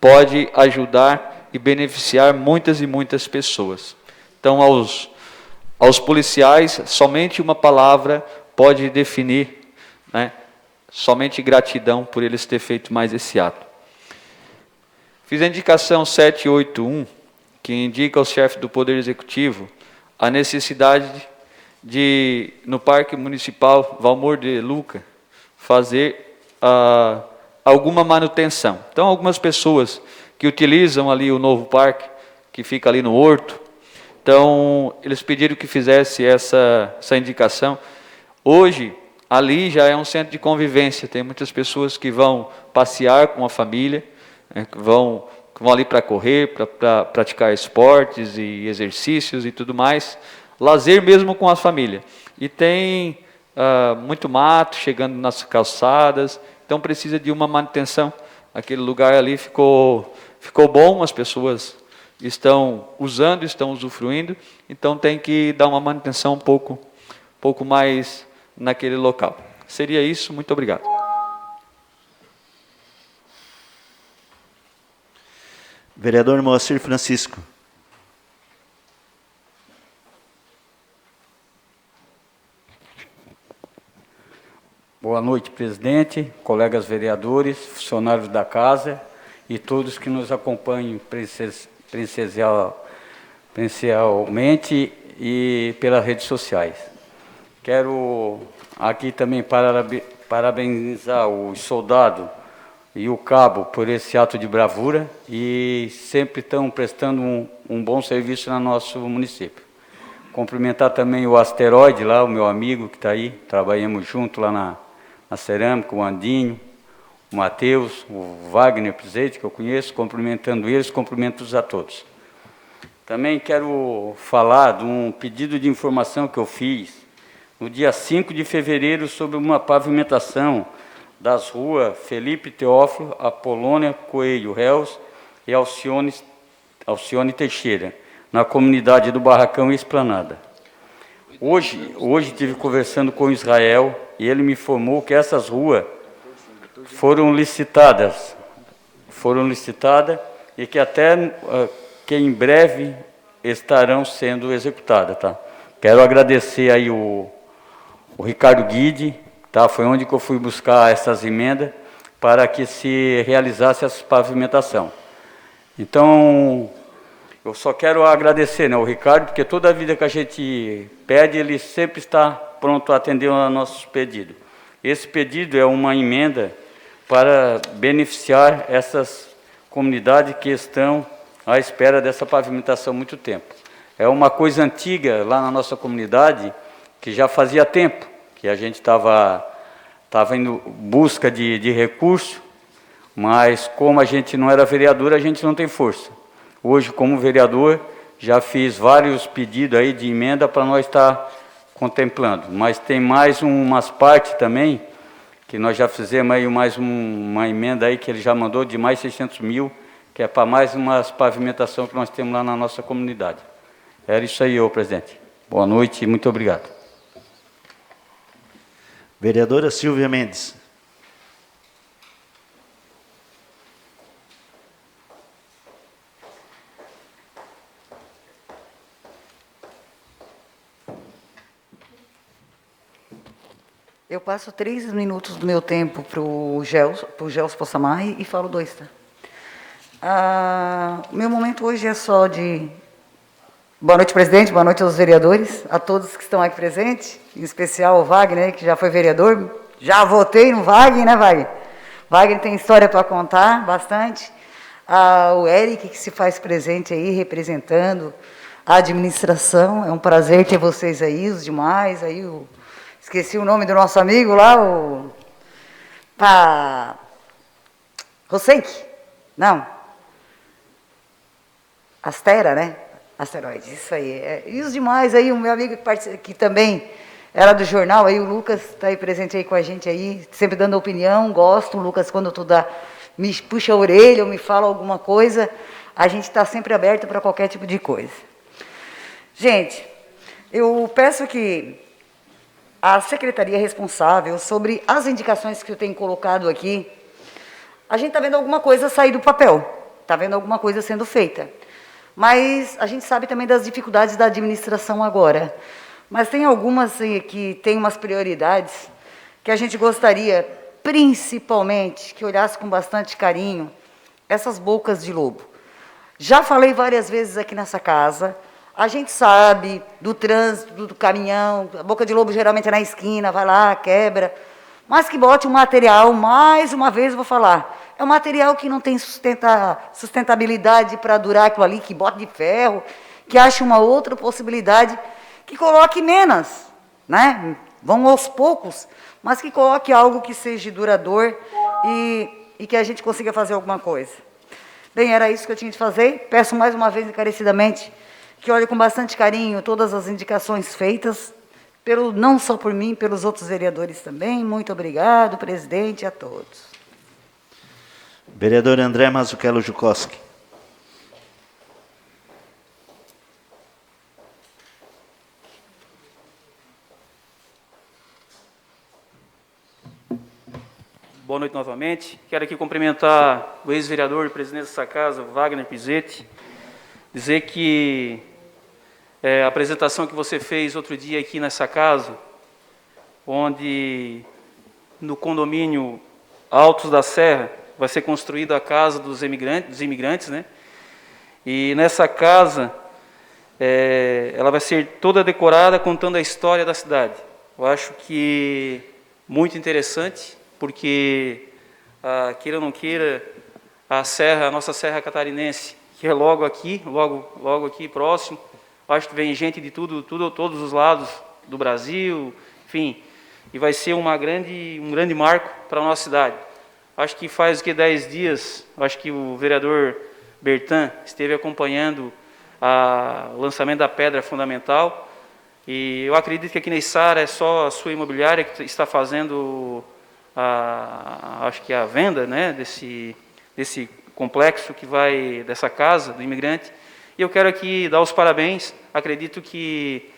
pode ajudar e beneficiar muitas e muitas pessoas. Então, aos policiais, somente uma palavra pode definir, né, somente gratidão por eles terem feito mais esse ato. Fiz a indicação 781, que indica ao chefe do Poder Executivo a necessidade de, no Parque Municipal Valmor de Luca, fazer alguma manutenção. Então, algumas pessoas que utilizam ali o novo parque, que fica ali no Horto, então, eles pediram que fizesse essa indicação. Hoje, ali já é um centro de convivência, tem muitas pessoas que vão passear com a família, né, que vão ali para correr, para praticar esportes e exercícios e tudo mais, lazer mesmo com a família. E tem muito mato chegando nas calçadas, então precisa de uma manutenção. Aquele lugar ali ficou bom, as pessoas estão usando, estão usufruindo, então tem que dar uma manutenção um pouco mais naquele local. Seria isso, muito obrigado. Vereador Moacir Francisco. Boa noite, presidente, colegas vereadores, funcionários da casa e todos que nos acompanham presencialmente e pelas redes sociais. Quero aqui também parabenizar o soldado e o cabo por esse ato de bravura e sempre estão prestando um bom serviço no nosso município. Cumprimentar também o Asteroide lá, o meu amigo que está aí, trabalhamos junto lá na cerâmica, o Andinho, o Matheus, o Wagner Presente, que eu conheço, cumprimentando eles, cumprimento-os a todos. Também quero falar de um pedido de informação que eu fiz no dia 5 de fevereiro sobre uma pavimentação das ruas Felipe Teófilo, Apolônia Coelho Reus e Alcione Teixeira, na comunidade do Barracão e Esplanada. Hoje estive conversando com Israel e ele me informou que essas ruas foram licitadas e que até que em breve estarão sendo executadas, tá? Quero agradecer aí o Ricardo Guide, tá? Foi onde que eu fui buscar essas emendas para que se realizasse essa pavimentação. Então, eu só quero agradecer, né, o Ricardo, porque toda a vida que a gente pede, ele sempre está pronto a atender aos nossos pedidos. Esse pedido é uma emenda para beneficiar essas comunidades que estão à espera dessa pavimentação há muito tempo. É uma coisa antiga lá na nossa comunidade, que já fazia tempo que a gente estava indo em busca de recurso, mas como a gente não era vereador, a gente não tem força. Hoje, como vereador, já fiz vários pedidos aí de emenda para nós estar contemplando, mas tem mais umas partes também, que nós já fizemos aí mais uma emenda aí, que ele já mandou de mais 600 mil, que é para mais umas pavimentação que nós temos lá na nossa comunidade. Era isso aí, ô presidente. Boa noite e muito obrigado. Vereadora Silvia Mendes. Eu passo 3 minutos do meu tempo para o Gelson Possamar e falo 2, tá? O meu momento hoje é só de... Boa noite, presidente, boa noite aos vereadores, a todos que estão aqui presentes, em especial o Wagner, que já foi vereador. Já votei no Wagner, né, Wagner? Wagner tem história para contar, bastante. O Eric, que se faz presente aí, representando a administração. É um prazer ter vocês aí, os demais, aí esqueci o nome do nosso amigo lá, Rosenck? Não. Astera, né? Asteroide, isso aí. E os demais aí, o meu amigo que também era do jornal, aí o Lucas está aí presente aí com a gente aí, sempre dando opinião, gosto. O Lucas, quando tu me puxa a orelha ou me fala alguma coisa, a gente está sempre aberto para qualquer tipo de coisa. Gente, eu peço que a secretaria responsável sobre as indicações que eu tenho colocado aqui, a gente está vendo alguma coisa sair do papel, está vendo alguma coisa sendo feita. Mas a gente sabe também das dificuldades da administração agora. Mas tem algumas que têm umas prioridades que a gente gostaria, principalmente, que olhasse com bastante carinho, essas bocas de lobo. Já falei várias vezes aqui nessa casa, a gente sabe do trânsito, do caminhão, a boca de lobo geralmente é na esquina, vai lá, quebra, mas que bote um material, mais uma vez eu vou falar, é um material que não tem sustentabilidade para durar aquilo ali, que bote de ferro, que ache uma outra possibilidade, que coloque menos, né? Vão aos poucos, mas que coloque algo que seja duradouro e que a gente consiga fazer alguma coisa. Bem, era isso que eu tinha de fazer. Peço mais uma vez encarecidamente que olhe com bastante carinho todas as indicações feitas, não só por mim, pelos outros vereadores também. Muito obrigado, presidente, a todos. Vereador André Mazzuchello Jukoski. Boa noite novamente. Quero aqui cumprimentar o ex-vereador e presidente dessa casa, Wagner Pizzetti, dizer que a apresentação que você fez outro dia aqui nessa casa, onde no condomínio Altos da Serra vai ser construída a casa dos imigrantes, né? E nessa casa ela vai ser toda decorada contando a história da cidade. Eu acho que muito interessante, porque, queira ou não queira, a nossa Serra Catarinense, que é logo aqui próximo, acho que vem gente de todos os lados do Brasil, enfim, e vai ser um grande marco para a nossa cidade. Acho que faz 10 dias, acho que o vereador Bertan esteve acompanhando o lançamento da pedra fundamental, e eu acredito que aqui na Içara é só a sua imobiliária que está fazendo acho que a venda, né, desse complexo dessa casa do imigrante. E eu quero aqui dar os parabéns. Acredito que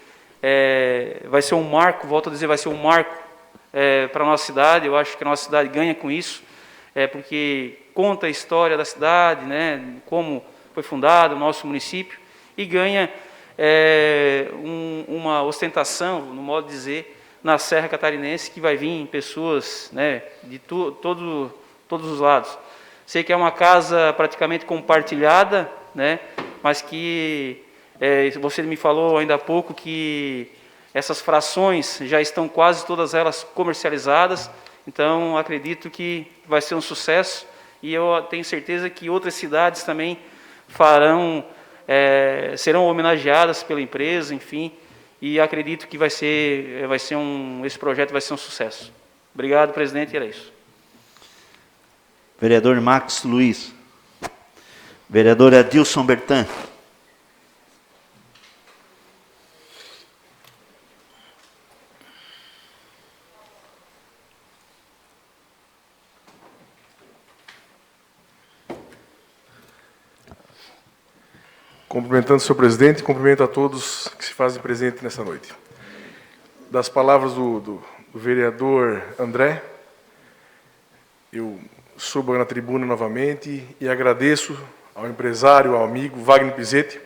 vai ser um marco, volto a dizer, vai ser um marco para a nossa cidade. Eu acho que a nossa cidade ganha com isso, porque conta a história da cidade, né, como foi fundado o nosso município, e ganha uma ostentação, no modo de dizer, na Serra Catarinense, que vai vir pessoas, né, de todos os lados. Sei que é uma casa praticamente compartilhada, né, mas que você me falou ainda há pouco que essas frações já estão quase todas elas comercializadas, então acredito que vai ser um sucesso, e eu tenho certeza que outras cidades também serão homenageadas pela empresa, enfim, e acredito que esse projeto vai ser um sucesso. Obrigado, presidente, era isso. Vereador Max Luiz. Vereador Adilson Bertan. Cumprimentando o senhor presidente, cumprimento a todos que se fazem presente nessa noite. Das palavras do vereador André, eu subo na tribuna novamente e agradeço ao empresário, ao amigo Wagner Pizzetti,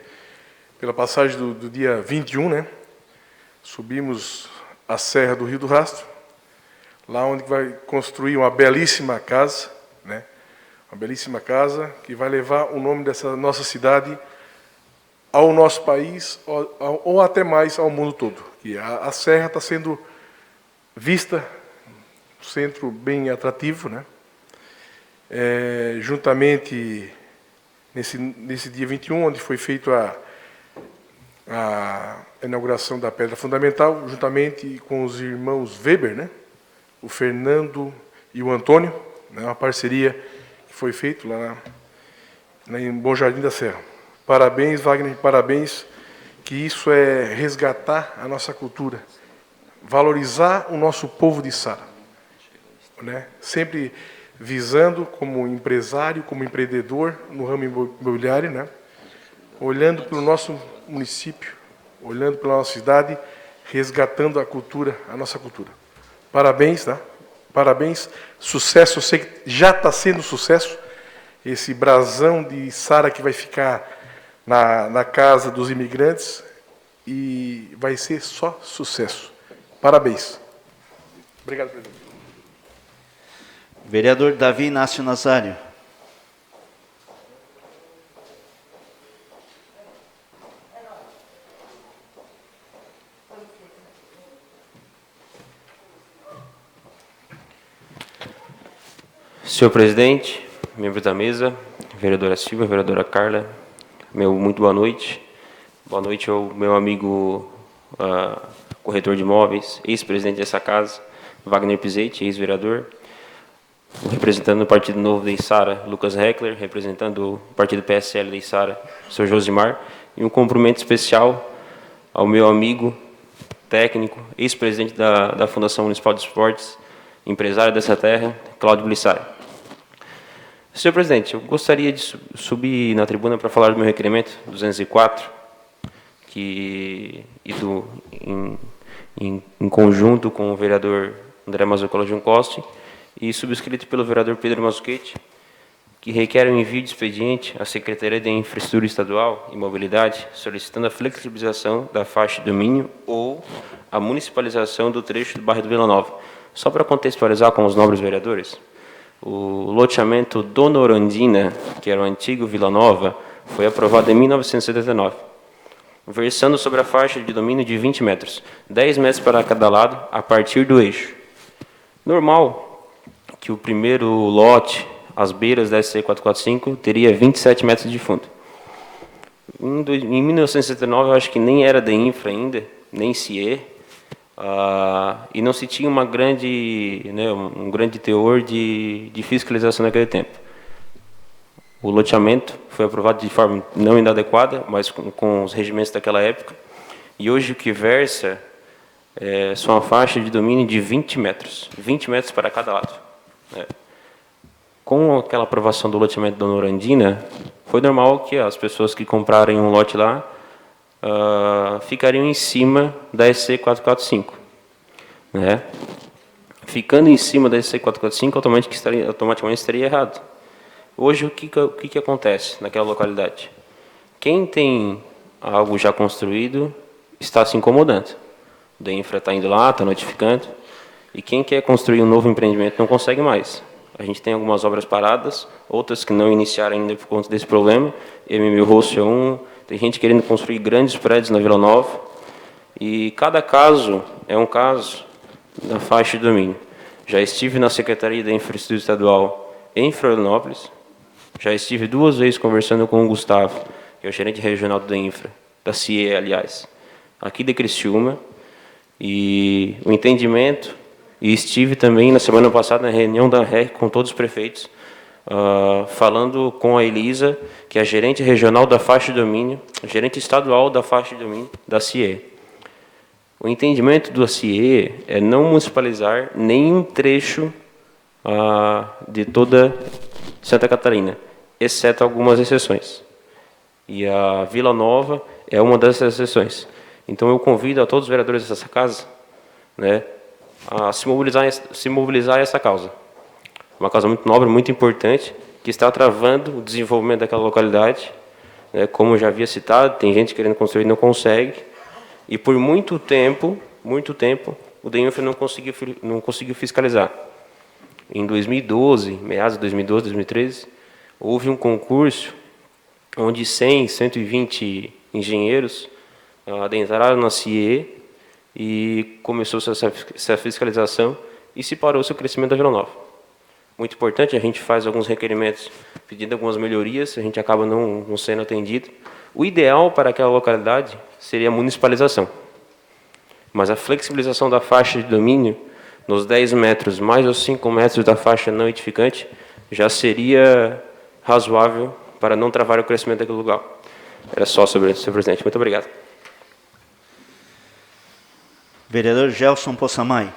pela passagem do dia 21, né? Subimos a Serra do Rio do Rastro, lá onde vai construir uma belíssima casa, né? Uma belíssima casa que vai levar o nome dessa nossa cidade ao nosso país, ou até mais ao mundo todo. E a Serra está sendo vista, um centro bem atrativo, né? Juntamente, nesse dia 21, onde foi feita a inauguração da pedra fundamental, juntamente com os irmãos Weber, né? O Fernando e o Antônio, né? Uma parceria que foi feita lá em Bom Jardim da Serra. Parabéns, Wagner, parabéns, que isso é resgatar a nossa cultura, valorizar o nosso povo de Içara, né? Sempre visando como empresário, como empreendedor no ramo imobiliário, né? Olhando para o nosso município, olhando para a nossa cidade, resgatando a cultura, a nossa cultura. Parabéns, tá? Parabéns, sucesso, eu sei que já está sendo sucesso, esse brasão de Içara que vai ficar na casa dos imigrantes, e vai ser só sucesso. Parabéns. Obrigado, presidente. Vereador Davi Inácio Nazário. Senhor presidente, membros da mesa, vereadora Silvia, vereadora Carla, muito boa noite. Boa noite ao meu amigo corretor de imóveis, ex-presidente dessa casa, Wagner Pizzetti, ex-vereador. Representando o Partido Novo da Içara, Lucas Heckler, representando o Partido PSL da Içara, Sr. Josimar, e um cumprimento especial ao meu amigo técnico, ex-presidente da Fundação Municipal de Esportes, empresário dessa terra, Cláudio Blissari. Senhor presidente, eu gostaria de subir na tribuna para falar do meu requerimento 204, em conjunto com o vereador André Mazzucchello Juncosti, e subscrito pelo vereador Pedro Mazzucchetti, que requer o envio de expediente à Secretaria de Infraestrutura Estadual e Mobilidade, solicitando a flexibilização da faixa de domínio ou a municipalização do trecho do bairro do Vila Nova. Só para contextualizar com os nobres vereadores, o loteamento Dona Orandina, que era o antigo Vila Nova, foi aprovado em 1979, versando sobre a faixa de domínio de 20 metros, 10 metros para cada lado, a partir do eixo. Normal que o primeiro lote, às beiras da SC 445, teria 27 metros de fundo. Em 1969, eu acho que nem era DEINFRA ainda, nem CIE, e não se tinha um grande teor de fiscalização naquele tempo. O loteamento foi aprovado de forma não inadequada, mas com os regimentos daquela época, e hoje o que versa são uma faixa de domínio de 20 metros para cada lado. Com aquela aprovação do loteamento da Dona Orandina, foi normal que as pessoas que comprarem um lote lá ficariam em cima da SC 445. Ficando em cima da SC 445, automaticamente estaria errado. Hoje, o que acontece naquela localidade? Quem tem algo já construído está se incomodando. O DEINFRA está indo lá, está notificando. E quem quer construir um novo empreendimento não consegue mais. A gente tem algumas obras paradas, outras que não iniciaram ainda por conta desse problema. MM Rosso é um. Tem gente querendo construir grandes prédios na Vila Nova. E cada caso é um caso da faixa de domínio. Já estive na Secretaria da Infraestrutura Estadual em Florianópolis. Já estive 2 vezes conversando com o Gustavo, que é o gerente regional da Infra, da CIE, aliás, aqui de Criciúma. E o entendimento... E estive também, na semana passada, na reunião da REC com todos os prefeitos, falando com a Elisa, que é a gerente regional da faixa de domínio, gerente estadual da faixa de domínio da CIE. O entendimento da CIE é não municipalizar nenhum trecho de toda Santa Catarina, exceto algumas exceções. E a Vila Nova é uma dessas exceções. Então, eu convido a todos os vereadores dessa casa, a se mobilizar essa causa. Uma causa muito nobre, muito importante, que está travando o desenvolvimento daquela localidade. Como eu já havia citado, tem gente querendo construir e não consegue. E por muito tempo, o DEINFRA não conseguiu fiscalizar. Em 2012, meados de 2012, 2013, houve um concurso onde 100, 120 engenheiros adentraram na CIE e começou essa fiscalização e se parou o crescimento da Vila Nova. Muito importante, a gente faz alguns requerimentos pedindo algumas melhorias, a gente acaba não sendo atendido. O ideal para aquela localidade seria a municipalização, mas a flexibilização da faixa de domínio nos 10 metros mais os 5 metros da faixa não edificante já seria razoável para não travar o crescimento daquele lugar. Era só sobre isso, senhor presidente. Muito obrigado. Vereador Gelson Possamay.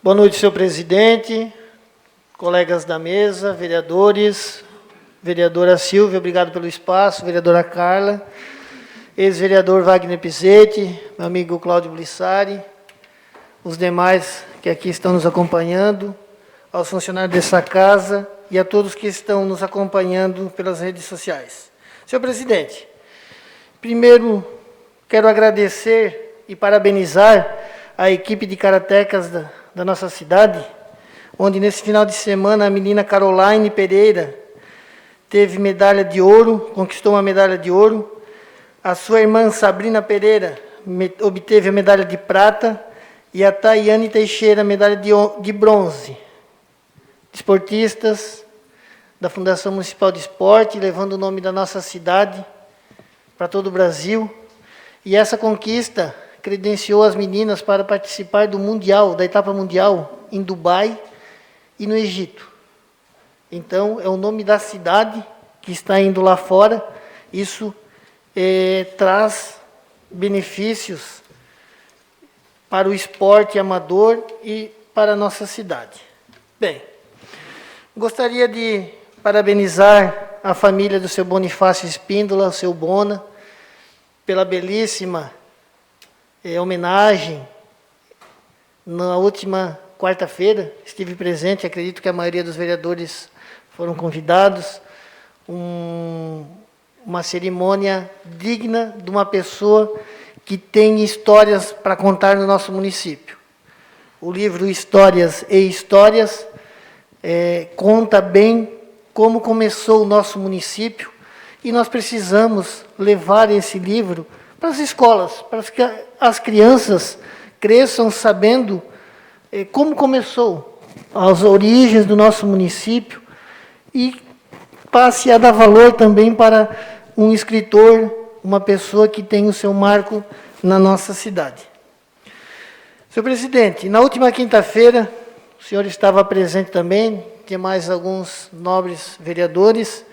Boa noite, senhor presidente, colegas da mesa, vereadores, vereadora Silvia, obrigado pelo espaço, vereadora Carla, ex-vereador Wagner Pizzetti, meu amigo Cláudio Blissari, os demais que aqui estão nos acompanhando, aos funcionários dessa casa e a todos que estão nos acompanhando pelas redes sociais. Senhor presidente, primeiro quero agradecer e parabenizar a equipe de karatecas da nossa cidade, onde nesse final de semana a menina Caroline Pereira teve medalha de ouro, conquistou uma medalha de ouro A sua irmã Sabrina Pereira obteve a medalha de prata e a Tayane Teixeira a medalha de bronze. Desportistas da Fundação Municipal de Esporte, levando o nome da nossa cidade para todo o Brasil. E essa conquista credenciou as meninas para participar do Mundial, da etapa mundial, em Dubai e no Egito. Então, é o nome da cidade que está indo lá fora. Isso traz benefícios para o esporte amador e para a nossa cidade. Bem, gostaria de parabenizar a família do seu Bonifácio Espíndola, o seu Bona, pela belíssima homenagem. Na última quarta-feira, estive presente, acredito que a maioria dos vereadores foram convidados, uma cerimônia digna de uma pessoa que tem histórias para contar no nosso município. O livro Histórias e Histórias conta bem como começou o nosso município, e nós precisamos levar esse livro para as escolas, para que as crianças cresçam sabendo como começou, as origens do nosso município, e passe a dar valor também para um escritor, uma pessoa que tem o seu marco na nossa cidade. Senhor presidente, na última quinta-feira, o senhor estava presente também, tinha mais alguns nobres vereadores,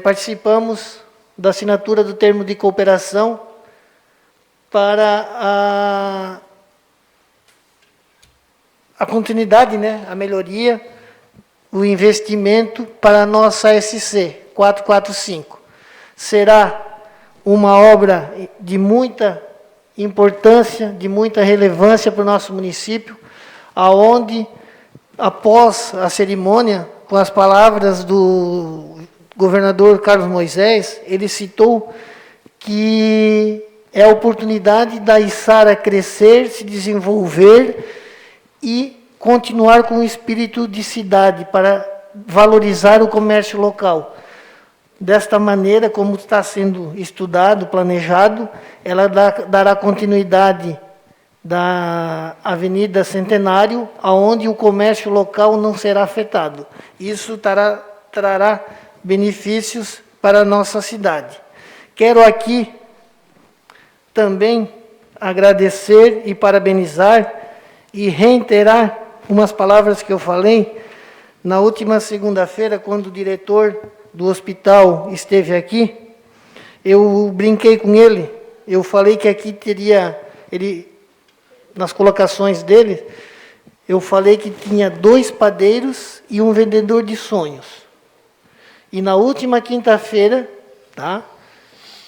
participamos da assinatura do termo de cooperação para a continuidade, a melhoria, o investimento para a nossa SC 445. Será uma obra de muita importância, de muita relevância para o nosso município, aonde, após a cerimônia, com as palavras do governador Carlos Moisés, ele citou que é a oportunidade da Içara crescer, se desenvolver e continuar com o espírito de cidade para valorizar o comércio local. Desta maneira, como está sendo estudado, planejado, ela dará continuidade da Avenida Centenário, aonde o comércio local não será afetado. Isso trará benefícios para a nossa cidade. Quero aqui também agradecer e parabenizar e reiterar umas palavras que eu falei na última segunda-feira, quando o diretor do hospital esteve aqui. Eu brinquei com ele, eu falei que aqui teria, nas colocações dele, eu falei que tinha 2 padeiros e um vendedor de sonhos. E na última quinta-feira,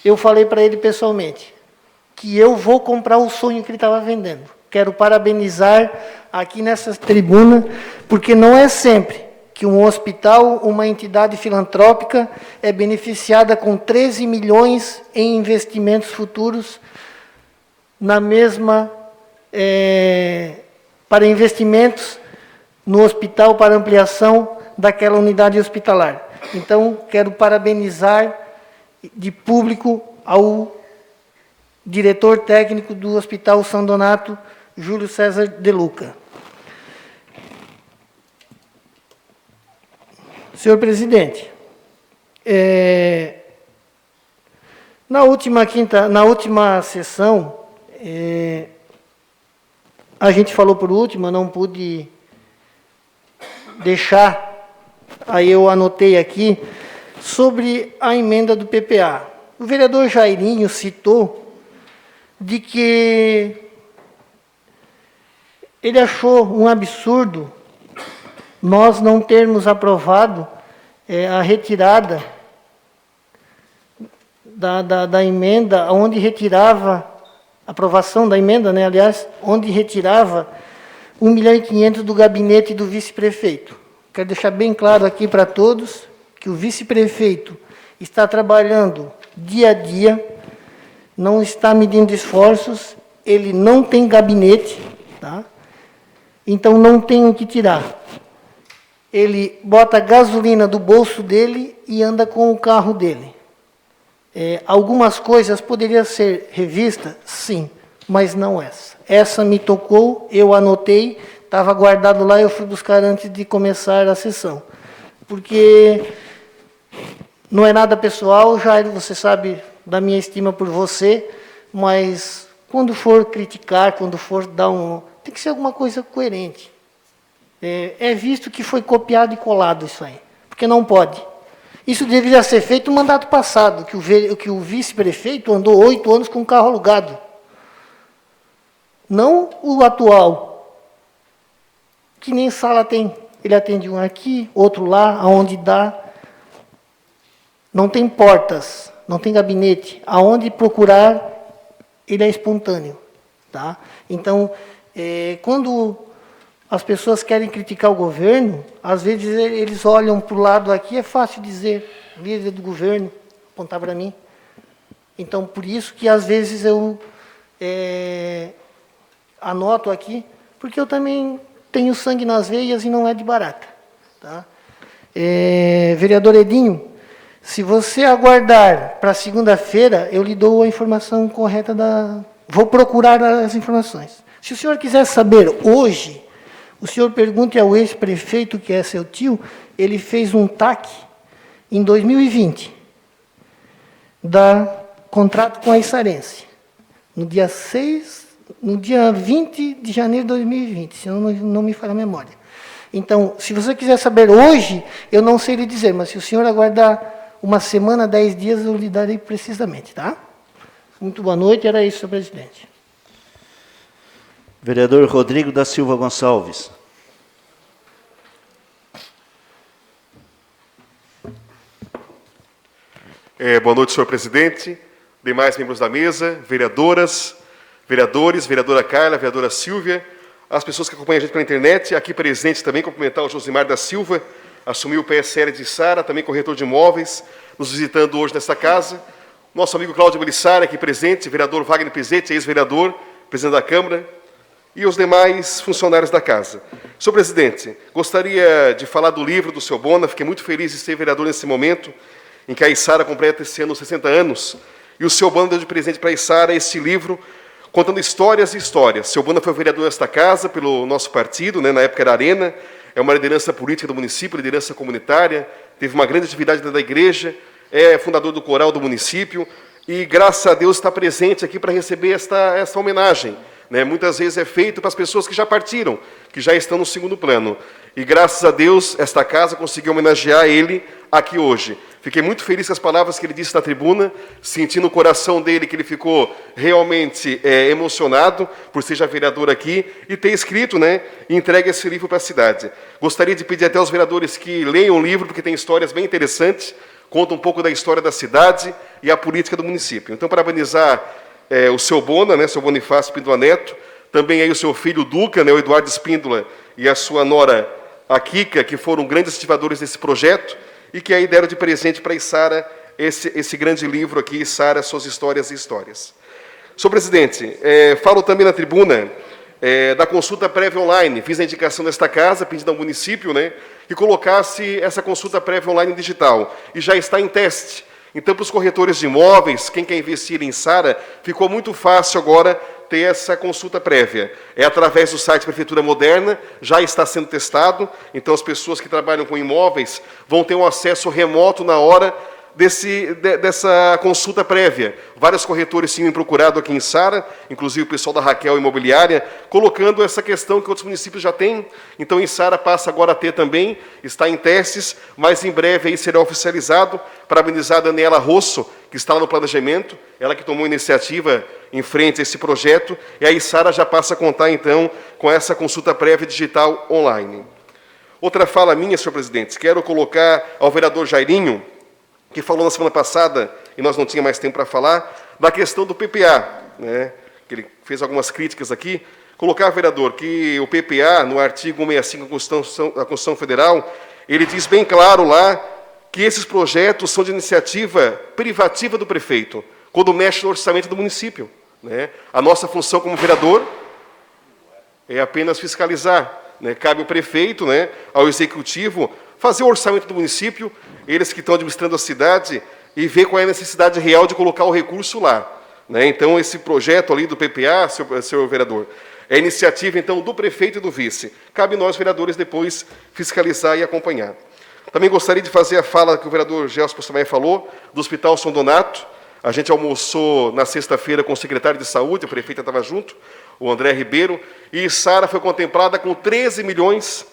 eu falei para ele pessoalmente que eu vou comprar o sonho que ele estava vendendo. Quero parabenizar aqui nessa tribuna, porque não é sempre que um hospital, uma entidade filantrópica, é beneficiada com 13 milhões em investimentos futuros na mesma, para investimentos no hospital, para ampliação daquela unidade hospitalar. Então, quero parabenizar de público ao diretor técnico do Hospital São Donato, Júlio César De Luca. Senhor presidente, na última sessão, a gente falou por último, eu não pude deixar, aí eu anotei aqui, sobre a emenda do PPA. O vereador Jairinho citou de que ele achou um absurdo nós não termos aprovado a retirada da emenda, onde retirava, aprovação da emenda, aliás, onde retirava 1,5 milhão do gabinete do vice-prefeito. Quero deixar bem claro aqui para todos que o vice-prefeito está trabalhando dia a dia, não está medindo esforços, ele não tem gabinete, então não tem o que tirar. Ele bota gasolina do bolso dele e anda com o carro dele. Algumas coisas poderiam ser revistas, sim, mas não essa. Essa me tocou, eu anotei, estava guardado lá, eu fui buscar antes de começar a sessão. Porque não é nada pessoal, Jair, você sabe da minha estima por você, mas quando for criticar, quando for dar tem que ser alguma coisa coerente. É visto que foi copiado e colado isso aí, porque não pode. Isso deveria ser feito no mandato passado, que o vice-prefeito andou 8 anos com um carro alugado. Não o atual, que nem sala tem. Ele atende um aqui, outro lá, aonde dá. Não tem portas, não tem gabinete. Aonde procurar, ele é espontâneo. Tá? Então, quando as pessoas querem criticar o governo, às vezes eles olham para o lado aqui, é fácil dizer, líder do governo, apontar para mim. Então, por isso que às vezes eu anoto aqui, porque eu também tenho sangue nas veias e não é de barata. Tá? Vereador Edinho, se você aguardar para segunda-feira, eu lhe dou a informação correta Vou procurar as informações. Se o senhor quiser saber hoje, o senhor pergunte ao ex-prefeito, que é seu tio, ele fez um TAC em 2020, contrato com a Issarense, no dia 20 de janeiro de 2020, se não me falha a memória. Então, se você quiser saber hoje, eu não sei lhe dizer, mas se o senhor aguardar uma semana, 10 dias, eu lhe darei precisamente, tá? Muito boa noite, era isso, senhor presidente. Vereador Rodrigo da Silva Gonçalves. Boa noite, senhor presidente, demais membros da mesa, vereadoras, vereadores, vereadora Carla, vereadora Silvia, as pessoas que acompanham a gente pela internet, aqui presente também, cumprimentar o Josimar da Silva, assumiu o PSL de Sara, também corretor de imóveis, nos visitando hoje nesta casa. Nosso amigo Cláudio Belissara, aqui presente, vereador Wagner Pizzetti, ex-vereador, presidente da Câmara, e os demais funcionários da casa. Senhor presidente, gostaria de falar do livro do seu Bona, fiquei muito feliz de ser vereador nesse momento, em que a Issara completa esse ano 60 anos, e o seu Bona deu de presente para a Issara esse livro, contando histórias e histórias. Seu Bona foi vereador desta casa, pelo nosso partido, né, na época era Arena, é uma liderança política do município, liderança comunitária, teve uma grande atividade dentro da igreja, é fundador do coral do município, e graças a Deus está presente aqui para receber esta homenagem. Né? Muitas vezes é feito para as pessoas que já partiram, que já estão no segundo plano. E graças a Deus, esta casa conseguiu homenagear ele aqui hoje. Fiquei muito feliz com as palavras que ele disse na tribuna, sentindo no coração dele que ele ficou realmente emocionado por ser já vereador aqui e ter escrito, né, e entregue esse livro para a cidade. Gostaria de pedir até aos vereadores que leiam o livro, porque tem histórias bem interessantes, conta um pouco da história da cidade e a política do município. Então, parabenizar o seu Bona, né, seu Bonifácio Espíndola Neto, também aí o seu filho Duca, né, o Eduardo Espíndola, e a sua nora, a Kika, que foram grandes ativadores desse projeto, e que aí deram de presente para a Issara esse grande livro aqui, Issara, Suas Histórias e Histórias. Senhor presidente, falo também na tribuna da consulta prévia online. Fiz a indicação nesta casa, pedindo ao município, né, que colocasse essa consulta prévia online digital, e já está em teste. Então, para os corretores de imóveis, quem quer investir em Issara, ficou muito fácil agora ter essa consulta prévia. É através do site Prefeitura Moderna, já está sendo testado, então as pessoas que trabalham com imóveis vão ter um acesso remoto na hora dessa consulta prévia. Vários corretores tinham procurado aqui em Issara, inclusive o pessoal da Raquel Imobiliária, colocando essa questão que outros municípios já têm. Então, Issara passa agora a ter também, está em testes, mas em breve aí será oficializado. Parabenizar a Daniela Rosso, que está lá no planejamento, ela que tomou iniciativa em frente a esse projeto, e a Issara já passa a contar, então, com essa consulta prévia digital online. Outra fala minha, senhor presidente, quero colocar ao vereador Jairinho, que falou na semana passada, e nós não tínhamos mais tempo para falar, da questão do PPA, né, que ele fez algumas críticas aqui. Colocar, vereador, que o PPA, no artigo 165 da Constituição Federal, ele diz bem claro lá que esses projetos são de iniciativa privativa do prefeito, quando mexe no orçamento do município. Né? A nossa função como vereador é apenas fiscalizar. Né? Cabe ao prefeito, né, ao executivo, fazer o orçamento do município, eles que estão administrando a cidade, e ver qual é a necessidade real de colocar o recurso lá, né? Então, esse projeto ali do PPA, senhor vereador, é iniciativa, então, do prefeito e do vice. Cabe nós, vereadores, depois fiscalizar e acompanhar. Também gostaria de fazer a fala que o vereador Gelson também falou, do Hospital São Donato. A gente almoçou na sexta-feira com o secretário de saúde, a prefeita estava junto, o André Ribeiro, e Sara foi contemplada com 13 milhões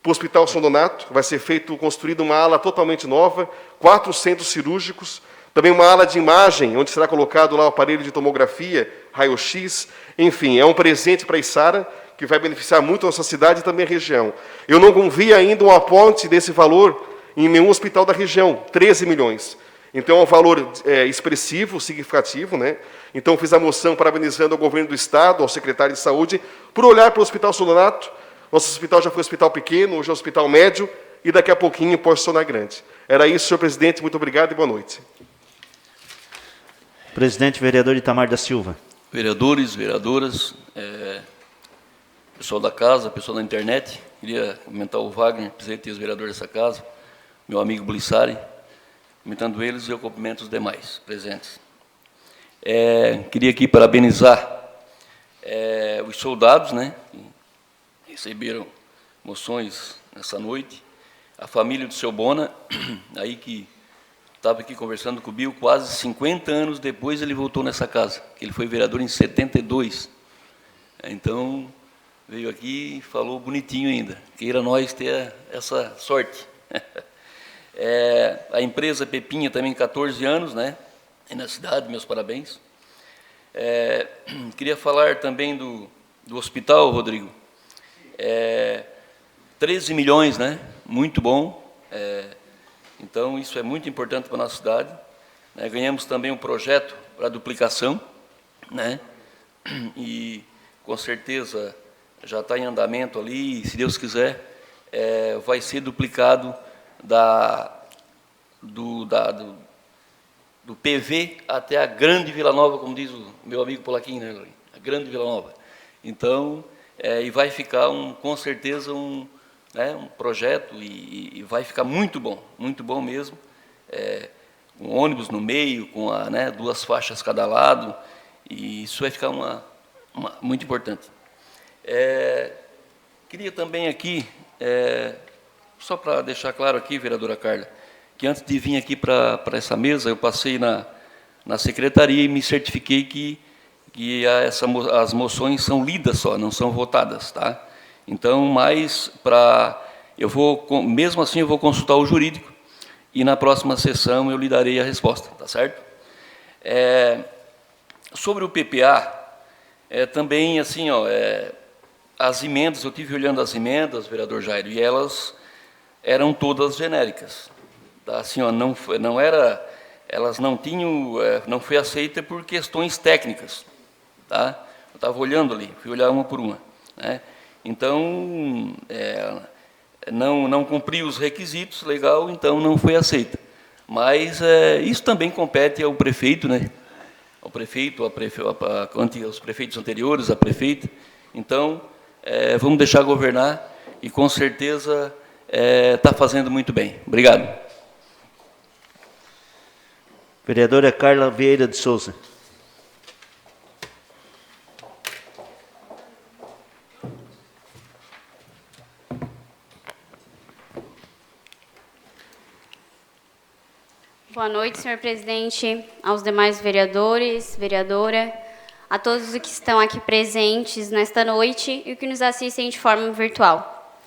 para o Hospital São Donato. Vai ser construída uma ala totalmente nova, 4 centros cirúrgicos, também uma ala de imagem, onde será colocado lá o aparelho de tomografia, raio-x, enfim, é um presente para a Sara, que vai beneficiar muito a nossa cidade e também a região. Eu não vi ainda um aporte desse valor em nenhum hospital da região, 13 milhões. Então, é um valor expressivo, significativo, né? Então, fiz a moção parabenizando ao governo do Estado, ao secretário de Saúde, por olhar para o Hospital São Donato. Nosso hospital já foi hospital pequeno, hoje é hospital médio, e daqui a pouquinho pode se tornar grande. Era isso, senhor presidente. Muito obrigado e boa noite. Presidente, vereador Itamar da Silva. Vereadores, vereadoras, pessoal da casa, pessoal da internet, queria comentar o Wagner, presidente e os vereadores dessa casa, meu amigo Blissari, comentando eles, eu cumprimento os demais presentes. Queria aqui parabenizar os soldados, né, que receberam moções nessa noite, a família do seu Bona, aí que estava aqui conversando com o Bill, quase 50 anos depois ele voltou nessa casa, que ele foi vereador em 72. Então, veio aqui e falou bonitinho ainda. Queira nós ter essa sorte. A empresa Pepinha também 14 anos, né? Aí na cidade, meus parabéns. Queria falar também do hospital, Rodrigo. 13 milhões, né? Muito bom. Então, isso é muito importante para a nossa cidade. Ganhamos também um projeto para duplicação, né? E, com certeza, já está em andamento ali, e, se Deus quiser, vai ser duplicado do PV até a Grande Vila Nova, como diz o meu amigo Polaquinho, né? A Grande Vila Nova. Então, e vai ficar, com certeza, um projeto, e vai ficar muito bom mesmo, um ônibus no meio, com 2 faixas cada lado, e isso vai ficar muito importante. Queria também aqui, só para deixar claro aqui, vereadora Carla, que antes de vir aqui para essa mesa, eu passei na secretaria e me certifiquei que as moções são lidas só, não são votadas, tá? Então, mesmo assim, eu vou consultar o jurídico e na próxima sessão eu lhe darei a resposta, tá certo? Sobre o PPA, também, assim, as emendas, eu tive olhando as emendas, vereador Jairo, e elas eram todas genéricas, tá? Assim, elas não tinham, não foi aceita por questões técnicas, tá? Eu estava olhando ali, fui olhar uma por uma, né? Então, não cumpriu os requisitos, legal, então não foi aceita. Mas isso também compete ao prefeito, né? Ao prefeito, aos prefeitos anteriores, à prefeita. Então, vamos deixar governar e, com certeza, está fazendo muito bem. Obrigado. Vereadora Carla Vieira de Souza. Boa noite, senhor presidente, aos demais vereadores, vereadora, a todos os que estão aqui presentes nesta noite e que nos assistem de forma virtual.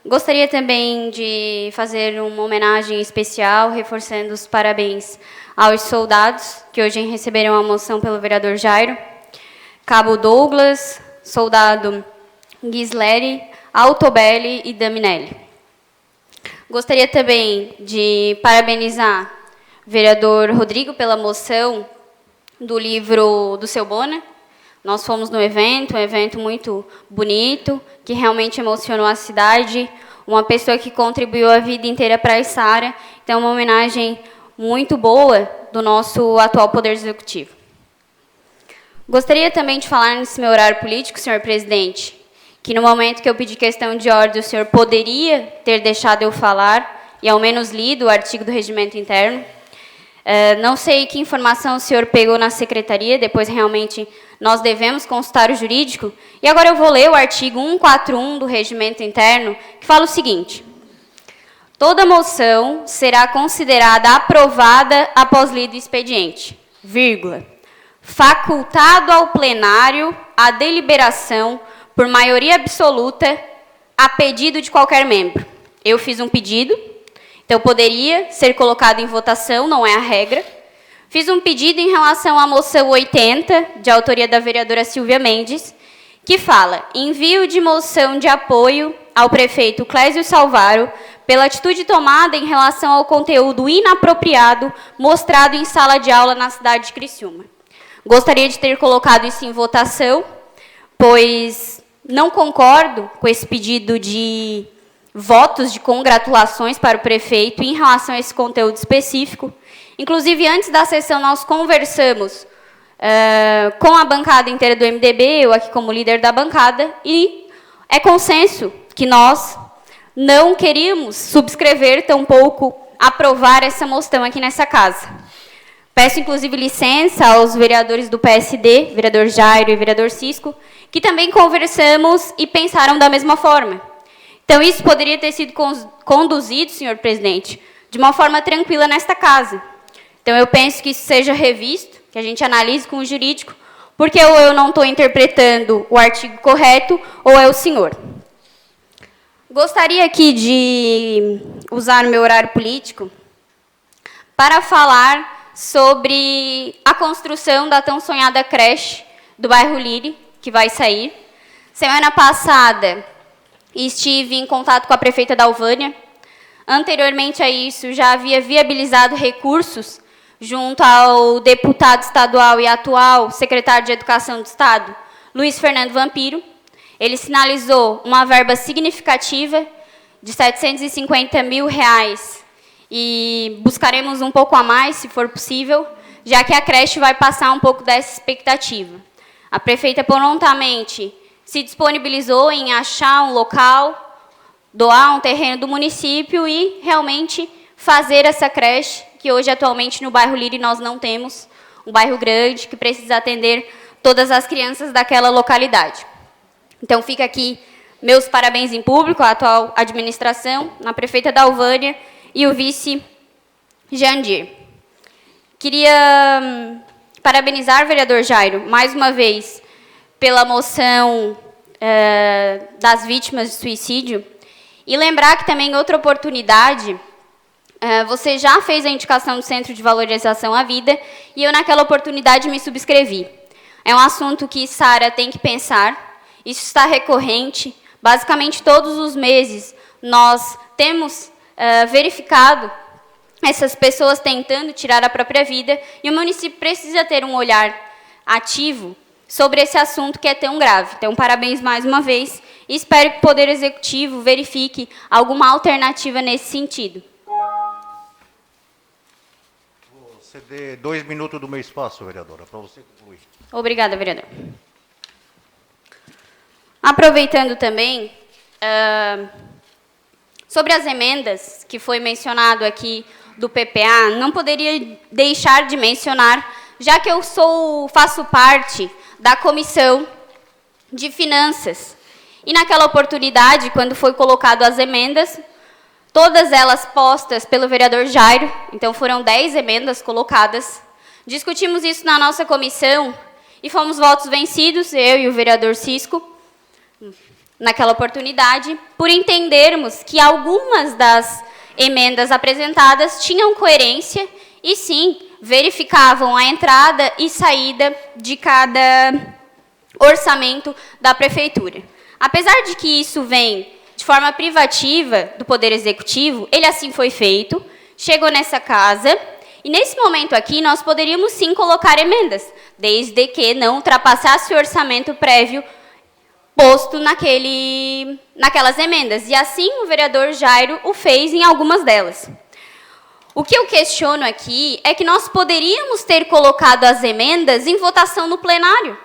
Gostaria também de fazer uma homenagem especial, reforçando os parabéns aos soldados que hoje receberam a moção pelo vereador Jairo, Cabo Douglas, soldado Ghisleri, Altobelli e Daminelli. Gostaria também de parabenizar vereador Rodrigo pela moção do livro do seu Bona. Nós fomos no evento, um evento muito bonito, que realmente emocionou a cidade, uma pessoa que contribuiu a vida inteira para a Içara, então uma homenagem muito boa do nosso atual Poder Executivo. Gostaria também de falar nesse meu horário político, senhor presidente, que no momento que eu pedi questão de ordem, o senhor poderia ter deixado eu falar, e ao menos lido o artigo do regimento interno. Não sei que informação o senhor pegou na secretaria, depois realmente nós devemos consultar o jurídico. E agora eu vou ler o artigo 141 do Regimento Interno, que fala o seguinte: toda moção será considerada aprovada após lido o expediente, vírgula, facultado ao plenário a deliberação por maioria absoluta a pedido de qualquer membro. Eu fiz um pedido, então poderia ser colocado em votação, não é a regra. Fiz um pedido em relação à moção 80, de autoria da vereadora Silvia Mendes, que fala: envio de moção de apoio ao prefeito Clésio Salvaro pela atitude tomada em relação ao conteúdo inapropriado mostrado em sala de aula na cidade de Criciúma. Gostaria de ter colocado isso em votação, pois não concordo com esse pedido de votos de congratulações para o prefeito em relação a esse conteúdo específico. Inclusive, antes da sessão, nós conversamos com a bancada inteira do MDB, eu aqui como líder da bancada, e é consenso que nós não queríamos subscrever, tampouco aprovar essa moção aqui nessa casa. Peço, inclusive, licença aos vereadores do PSD, vereador Jairo e vereador Cisco, que também conversamos e pensaram da mesma forma. Então, isso poderia ter sido conduzido, senhor presidente, de uma forma tranquila nesta casa. Então, eu penso que isso seja revisto, que a gente analise com o jurídico, porque ou eu não estou interpretando o artigo correto, ou é o senhor. Gostaria aqui de usar o meu horário político para falar sobre a construção da tão sonhada creche do bairro Lire, que vai sair. Semana passada, estive em contato com a prefeita Dalvânia. Anteriormente a isso, já havia viabilizado recursos junto ao deputado estadual e atual secretário de Educação do Estado, Luiz Fernando Vampiro. Ele sinalizou uma verba significativa de R$ 750 mil, e buscaremos um pouco a mais, se for possível, já que a creche vai passar um pouco dessa expectativa. A prefeita prontamente se disponibilizou em achar um local, doar um terreno do município e realmente fazer essa creche, que hoje, atualmente, no bairro Lire, nós não temos um bairro grande que precisa atender todas as crianças daquela localidade. Então, fica aqui meus parabéns em público à atual administração, na prefeita Dalvânia e o vice Jandir. Queria parabenizar o vereador Jairo, mais uma vez, pela moção das vítimas de suicídio, e lembrar que também, em outra oportunidade, você já fez a indicação do Centro de Valorização à Vida, e eu, naquela oportunidade, me subscrevi. É um assunto que Sara tem que pensar. Isso está recorrente. Basicamente, todos os meses, nós temos verificado essas pessoas tentando tirar a própria vida, e o município precisa ter um olhar ativo sobre esse assunto que é tão grave. Então, parabéns mais uma vez, e espero que o Poder Executivo verifique alguma alternativa nesse sentido. Vou ceder 2 minutos do meu espaço, vereadora, para você concluir. Obrigada, vereador. Aproveitando também, sobre as emendas que foi mencionado aqui do PPA, não poderia deixar de mencionar, já que eu faço parte da Comissão de Finanças. E naquela oportunidade, quando foi colocado as emendas, todas elas postas pelo vereador Jairo, então foram 10 emendas colocadas, discutimos isso na nossa comissão e fomos votos vencidos, eu e o vereador Cisco, naquela oportunidade, por entendermos que algumas das emendas apresentadas tinham coerência e, sim, verificavam a entrada e saída de cada orçamento da prefeitura. Apesar de que isso vem de forma privativa do Poder Executivo, ele assim foi feito, chegou nessa casa, e nesse momento aqui nós poderíamos sim colocar emendas, desde que não ultrapassasse o orçamento prévio posto naquelas emendas. E assim o vereador Jairo o fez em algumas delas. O que eu questiono aqui é que nós poderíamos ter colocado as emendas em votação no plenário.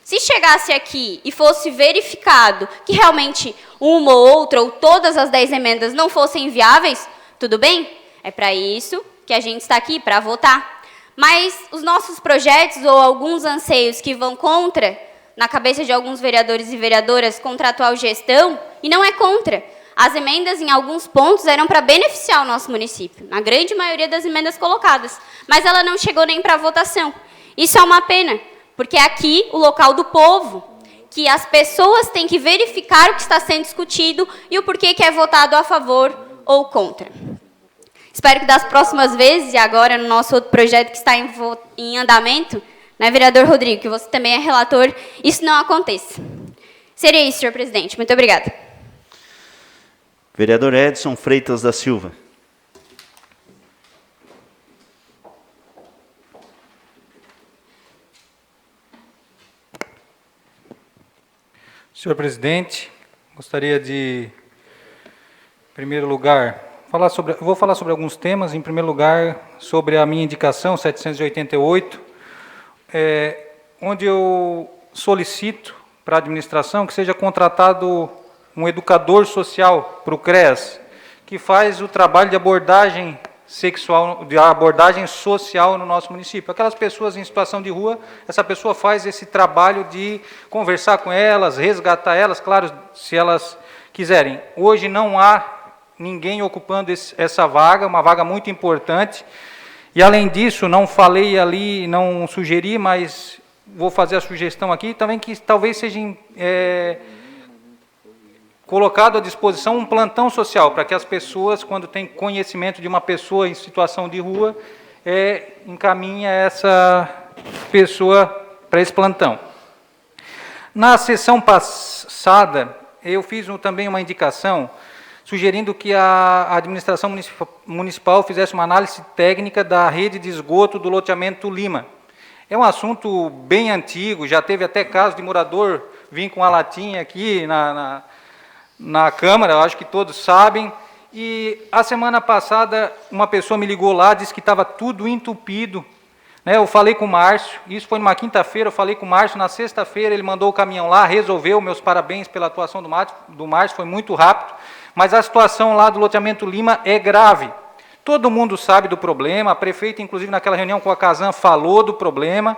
Se chegasse aqui e fosse verificado que realmente uma ou outra, ou todas as 10 emendas não fossem viáveis, tudo bem? É para isso que a gente está aqui para votar. Mas os nossos projetos ou alguns anseios que vão contra, na cabeça de alguns vereadores e vereadoras, contra a atual gestão, e não é contra. As emendas, em alguns pontos, eram para beneficiar o nosso município, na grande maioria das emendas colocadas, mas ela não chegou nem para votação. Isso é uma pena, porque é aqui o local do povo, que as pessoas têm que verificar o que está sendo discutido e o porquê que é votado a favor ou contra. Espero que das próximas vezes, e agora no nosso outro projeto que está em andamento, né, vereador Rodrigo, que você também é relator, isso não aconteça. Seria isso, senhor presidente. Muito obrigada. Vereador Edson Freitas da Silva. Senhor presidente, gostaria de, em primeiro lugar, vou falar sobre alguns temas. Em primeiro lugar, sobre a minha indicação 788, onde eu solicito para a administração que seja contratado um educador social para o CREAS, que faz o trabalho de abordagem sexual, de abordagem social no nosso município. Aquelas pessoas em situação de rua, essa pessoa faz esse trabalho de conversar com elas, resgatar elas, claro, se elas quiserem. Hoje não há ninguém ocupando essa vaga, uma vaga muito importante. E, além disso, não falei ali, não sugeri, mas vou fazer a sugestão aqui também que talvez seja colocado à disposição um plantão social, para que as pessoas, quando têm conhecimento de uma pessoa em situação de rua, encaminha essa pessoa para esse plantão. Na sessão passada, eu fiz também uma indicação, sugerindo que a administração municipal fizesse uma análise técnica da rede de esgoto do loteamento Lima. É um assunto bem antigo, já teve até caso de morador vir com a latinha aqui na Câmara, eu acho que todos sabem, e a semana passada uma pessoa me ligou lá, disse que estava tudo entupido, né? Eu falei com o Márcio, isso foi numa quinta-feira, eu falei com o Márcio, na sexta-feira ele mandou o caminhão lá, resolveu, meus parabéns pela atuação do Márcio, foi muito rápido, mas a situação lá do loteamento Lima é grave. Todo mundo sabe do problema, a prefeita, inclusive, naquela reunião com a Casan, falou do problema,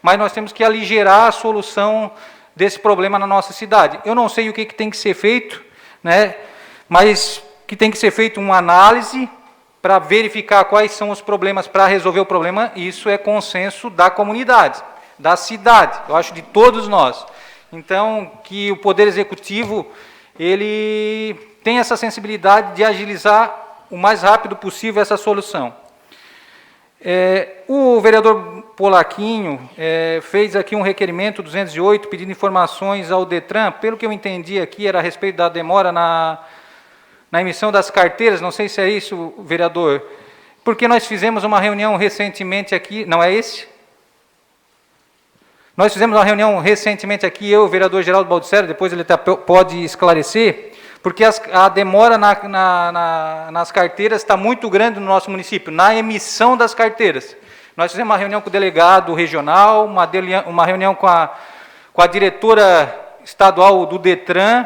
mas nós temos que aligerar a solução desse problema na nossa cidade. Eu não sei o que tem que ser feito, né, mas que tem que ser feito uma análise para verificar quais são os problemas para resolver o problema, e isso é consenso da comunidade, da cidade, eu acho de todos nós. Então, que o Poder Executivo, ele tem essa sensibilidade de agilizar o mais rápido possível essa solução. O vereador Polaquinho fez aqui um requerimento 208, pedindo informações ao DETRAN. Pelo que eu entendi aqui, era a respeito da demora na emissão das carteiras, não sei se é isso, vereador, porque nós fizemos uma reunião recentemente aqui, não é esse? Nós fizemos uma reunião recentemente aqui, eu e o vereador Geraldo Baldissero, depois ele até pode esclarecer, porque a demora nas carteiras está muito grande no nosso município, na emissão das carteiras. Nós fizemos uma reunião com o delegado regional, uma reunião com a diretora estadual do DETRAN,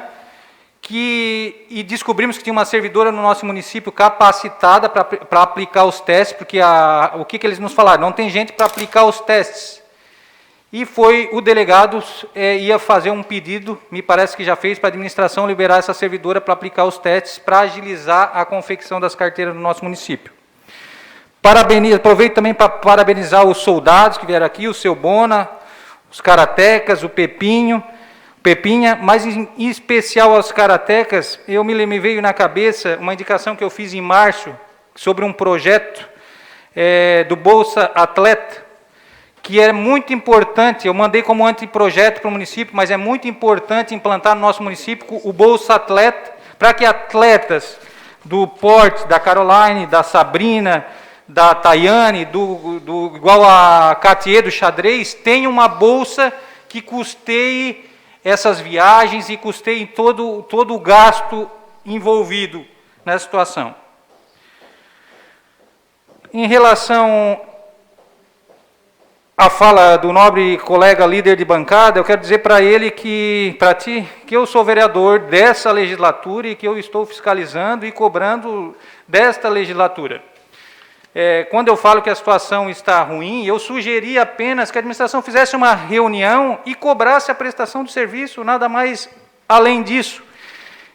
e descobrimos que tinha uma servidora no nosso município capacitada para aplicar os testes, porque o que eles nos falaram? Não tem gente para aplicar os testes. E foi o delegado ia fazer um pedido, me parece que já fez, para a administração liberar essa servidora para aplicar os testes, para agilizar a confecção das carteiras no nosso município. Aproveito também para parabenizar os soldados que vieram aqui, o seu Bona, os karatecas, o Pepinha, mas em especial aos karatecas, me veio na cabeça uma indicação que eu fiz em março, sobre um projeto do Bolsa Atleta, que é muito importante, eu mandei como anteprojeto para o município, mas é muito importante implantar no nosso município o Bolsa Atleta, para que atletas do porte, da Caroline, da Sabrina, da Tayane, igual a Catier do xadrez, tenham uma bolsa que custeie essas viagens e custeie todo o gasto envolvido nessa situação. Em relação a fala do nobre colega líder de bancada, eu quero dizer para ele para ti, que eu sou vereador dessa legislatura e que eu estou fiscalizando e cobrando desta legislatura. quando eu falo que a situação está ruim, eu sugeri apenas que a administração fizesse uma reunião e cobrasse a prestação de serviço, nada mais além disso.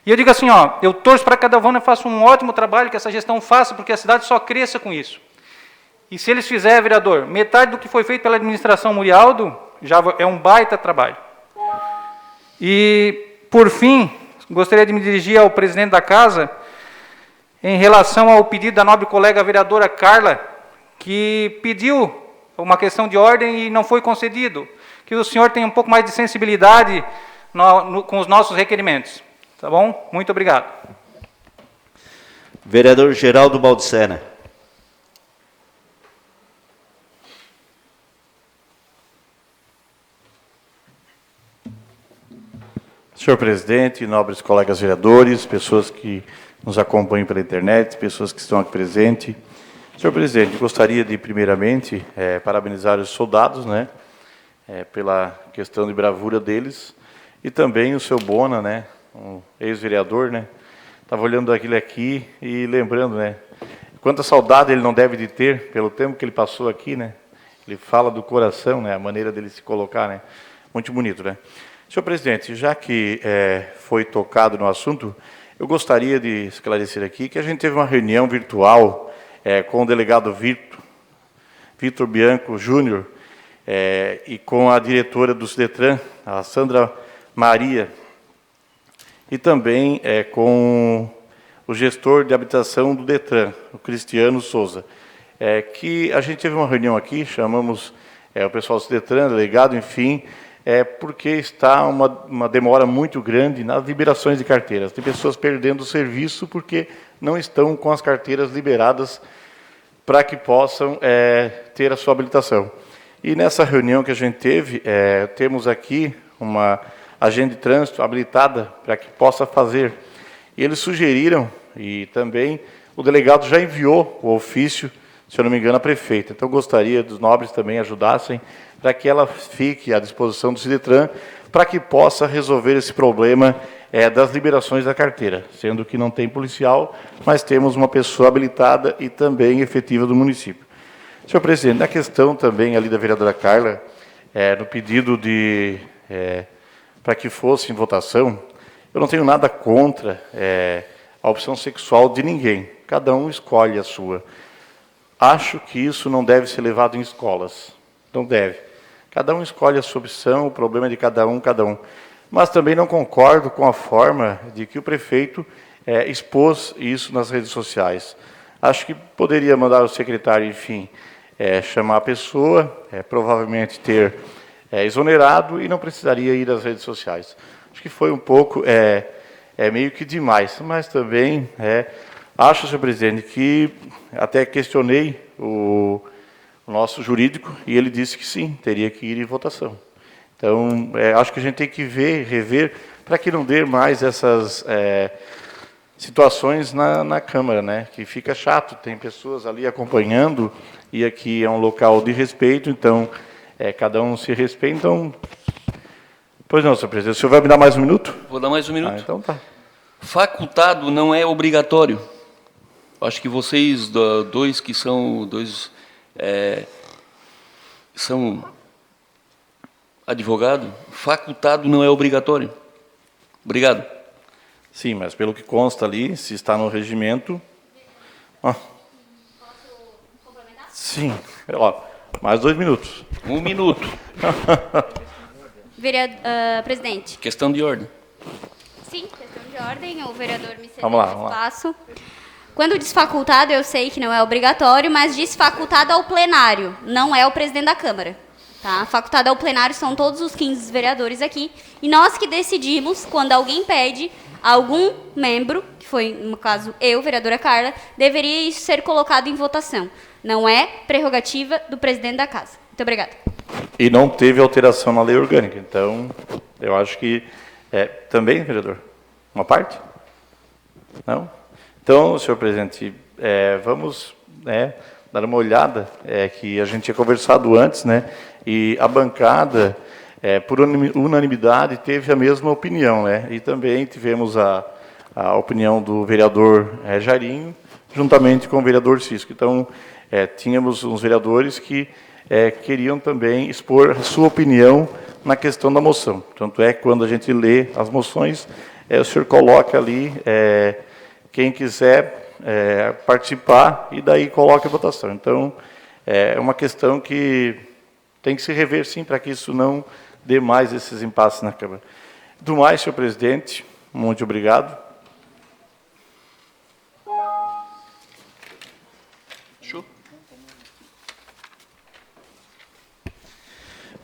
E eu digo assim, ó, eu torço para que a Delvânia faça um ótimo trabalho, que essa gestão faça, porque a cidade só cresça com isso. E se eles fizerem, vereador, metade do que foi feito pela administração Murialdo, já é um baita trabalho. E, por fim, gostaria de me dirigir ao presidente da casa, em relação ao pedido da nobre colega vereadora Carla, que pediu uma questão de ordem e não foi concedido. Que o senhor tenha um pouco mais de sensibilidade com os nossos requerimentos. Tá bom? Muito obrigado. Vereador Geraldo Baldissena. Senhor presidente, nobres colegas vereadores, pessoas que nos acompanham pela internet, pessoas que estão aqui presentes. Senhor presidente, gostaria de, primeiramente, parabenizar os soldados, né, pela questão de bravura deles, e também o seu Bona, né, um ex-vereador, né, estava olhando aquilo aqui e lembrando, né, quanta saudade ele não deve de ter pelo tempo que ele passou aqui, né, ele fala do coração, né, a maneira dele se colocar, né, muito bonito, né. Senhor presidente, já que foi tocado no assunto, eu gostaria de esclarecer aqui que a gente teve uma reunião virtual com o delegado Vitor Bianco Júnior e com a diretora do Cidetran, a Sandra Maria, e também com o gestor de habitação do Detran, o Cristiano Souza, que a gente teve uma reunião aqui, chamamos o pessoal do Cidetran, delegado, enfim, porque está uma demora muito grande nas liberações de carteiras. Tem pessoas perdendo o serviço porque não estão com as carteiras liberadas para que possam ter a sua habilitação. E nessa reunião que a gente teve, temos aqui uma agente de trânsito habilitada para que possa fazer. E eles sugeriram, e também o delegado já enviou o ofício, se eu não me engano, à prefeita. Então, gostaria dos nobres também ajudassem para que ela fique à disposição do Cidetran, para que possa resolver esse problema das liberações da carteira, sendo que não tem policial, mas temos uma pessoa habilitada e também efetiva do município. Senhor presidente, na questão também ali da vereadora Carla, no pedido para que fosse em votação, eu não tenho nada contra a opção sexual de ninguém, cada um escolhe a sua. Acho que isso não deve ser levado em escolas, não deve. Cada um escolhe a sua opção, o problema é de cada um. Mas também não concordo com a forma de que o prefeito expôs isso nas redes sociais. Acho que poderia mandar o secretário, enfim, chamar a pessoa, provavelmente ter exonerado e não precisaria ir às redes sociais. Acho que foi um pouco, meio que demais, mas também acho, senhor presidente, que até questionei o nosso jurídico, e ele disse que sim, teria que ir em votação. Então, acho que a gente tem que rever, para que não dê mais essas situações na Câmara, né? Que fica chato, tem pessoas ali acompanhando, e aqui é um local de respeito, então, cada um se respeita. Então, pois não, senhor presidente, o senhor vai me dar mais um minuto? Vou dar mais um minuto. Então tá. Facultado não é obrigatório. Acho que vocês dois que são são advogado, facultado não é obrigatório. Obrigado. Sim, mas pelo que consta ali, se está no regimento... Posso complementar? Sim, mais 2 minutos. 1 minuto. Presidente. Questão de ordem. Sim, questão de ordem, o vereador me cedeu Vamos lá, o espaço. Quando desfacultado, eu sei que não é obrigatório, mas desfacultado ao plenário, não é o presidente da Câmara. Tá? Facultado ao plenário são todos os 15 vereadores aqui, e nós que decidimos, quando alguém pede, algum membro, que foi, no caso, eu, vereadora Carla, deveria isso ser colocado em votação. Não é prerrogativa do presidente da Casa. Muito obrigada. E não teve alteração na lei orgânica, então, eu acho que... também, vereador? Uma parte? Não? Então, senhor presidente, vamos dar uma olhada, que a gente tinha conversado antes, né? E a bancada, por unanimidade, teve a mesma opinião, né? E também tivemos a opinião do vereador Jairinho, juntamente com o vereador Cisco. Então, tínhamos uns vereadores que queriam também expor a sua opinião na questão da moção. Tanto é que, quando a gente lê as moções, o senhor coloca ali quem quiser participar e daí coloca a votação. Então, é uma questão que tem que se rever, sim, para que isso não dê mais esses impasses na Câmara. Do mais, senhor presidente, muito obrigado.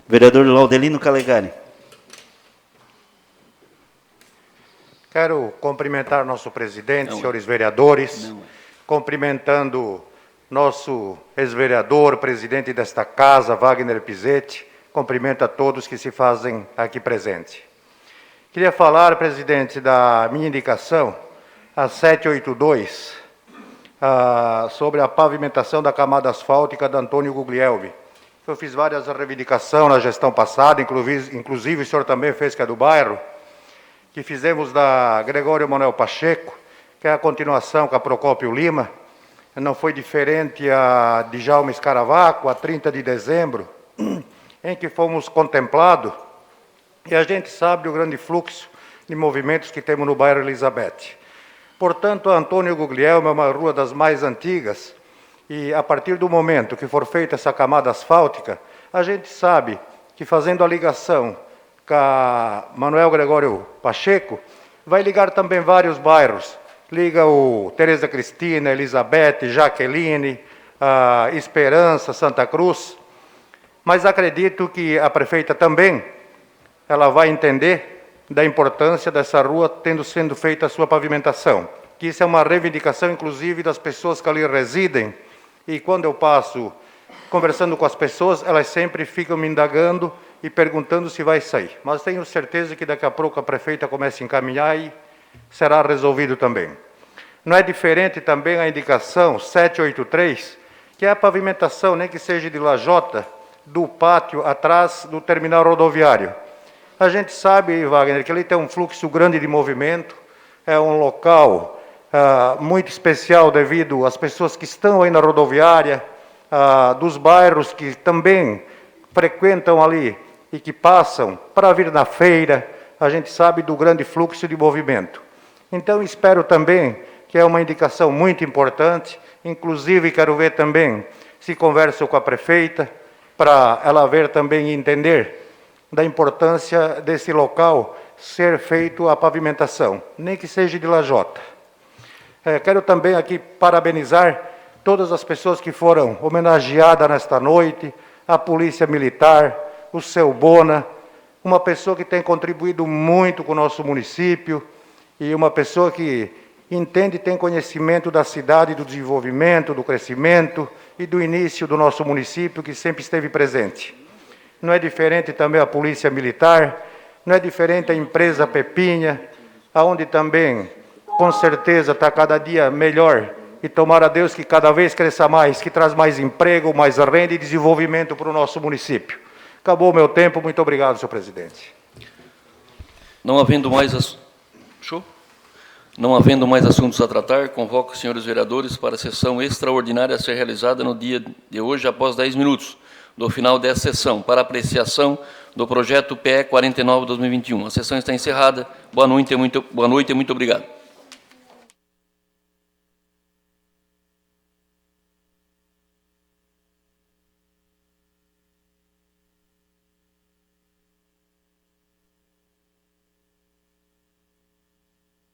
Vereador Laudelino Calegari. Quero cumprimentar nosso presidente, senhores vereadores, cumprimentando nosso ex-vereador, presidente desta casa, Wagner Pizzetti, cumprimento a todos que se fazem aqui presente. Queria falar, presidente, da minha indicação, a 782, sobre a pavimentação da camada asfáltica da Antônio Guglielmi. Eu fiz várias reivindicações na gestão passada, inclusive o senhor também fez, que é do bairro, que fizemos da Gregório Manuel Pacheco, que é a continuação com a Procópio Lima. Não foi diferente a de Jaume Escaravaco, a 30 de dezembro, em que fomos contemplados, e a gente sabe o grande fluxo de movimentos que temos no bairro Elizabeth. Portanto, a Antônio Guglielmi é uma rua das mais antigas, e a partir do momento que for feita essa camada asfáltica, a gente sabe que, fazendo a ligação com a Manuel Gregório Pacheco, vai ligar também vários bairros. Liga o Tereza Cristina, Elizabeth, Jaqueline, Esperança, Santa Cruz. Mas acredito que a prefeita também ela vai entender da importância dessa rua sendo feita a sua pavimentação. Que isso é uma reivindicação, inclusive, das pessoas que ali residem. E quando eu passo conversando com as pessoas, elas sempre ficam me indagando e perguntando se vai sair. Mas tenho certeza que daqui a pouco a prefeita começa a encaminhar e será resolvido também. Não é diferente também a indicação 783, que é a pavimentação, nem que seja de lajota, do pátio atrás do terminal rodoviário. A gente sabe, Wagner, que ali tem um fluxo grande de movimento, é um local muito especial devido às pessoas que estão aí na rodoviária, dos bairros que também frequentam ali e que passam para vir na feira. A gente sabe do grande fluxo de movimento. Então, espero também que é uma indicação muito importante, inclusive quero ver também se converso com a prefeita, para ela ver também e entender da importância desse local ser feito a pavimentação, nem que seja de lajota. Quero também aqui parabenizar todas as pessoas que foram homenageadas nesta noite, a Polícia Militar, o seu Bona, uma pessoa que tem contribuído muito com o nosso município e uma pessoa que entende e tem conhecimento da cidade, do desenvolvimento, do crescimento e do início do nosso município, que sempre esteve presente. Não é diferente também a Polícia Militar, não é diferente a empresa Pepinha, aonde também, com certeza, está cada dia melhor, e tomara a Deus que cada vez cresça mais, que traz mais emprego, mais renda e desenvolvimento para o nosso município. Acabou o meu tempo, muito obrigado, senhor presidente. Não havendo mais Não havendo mais assuntos a tratar, convoco os senhores vereadores para a sessão extraordinária a ser realizada no dia de hoje, após 10 minutos do final dessa sessão, para apreciação do projeto PE 49/2021. A sessão está encerrada. Boa noite e muito obrigado.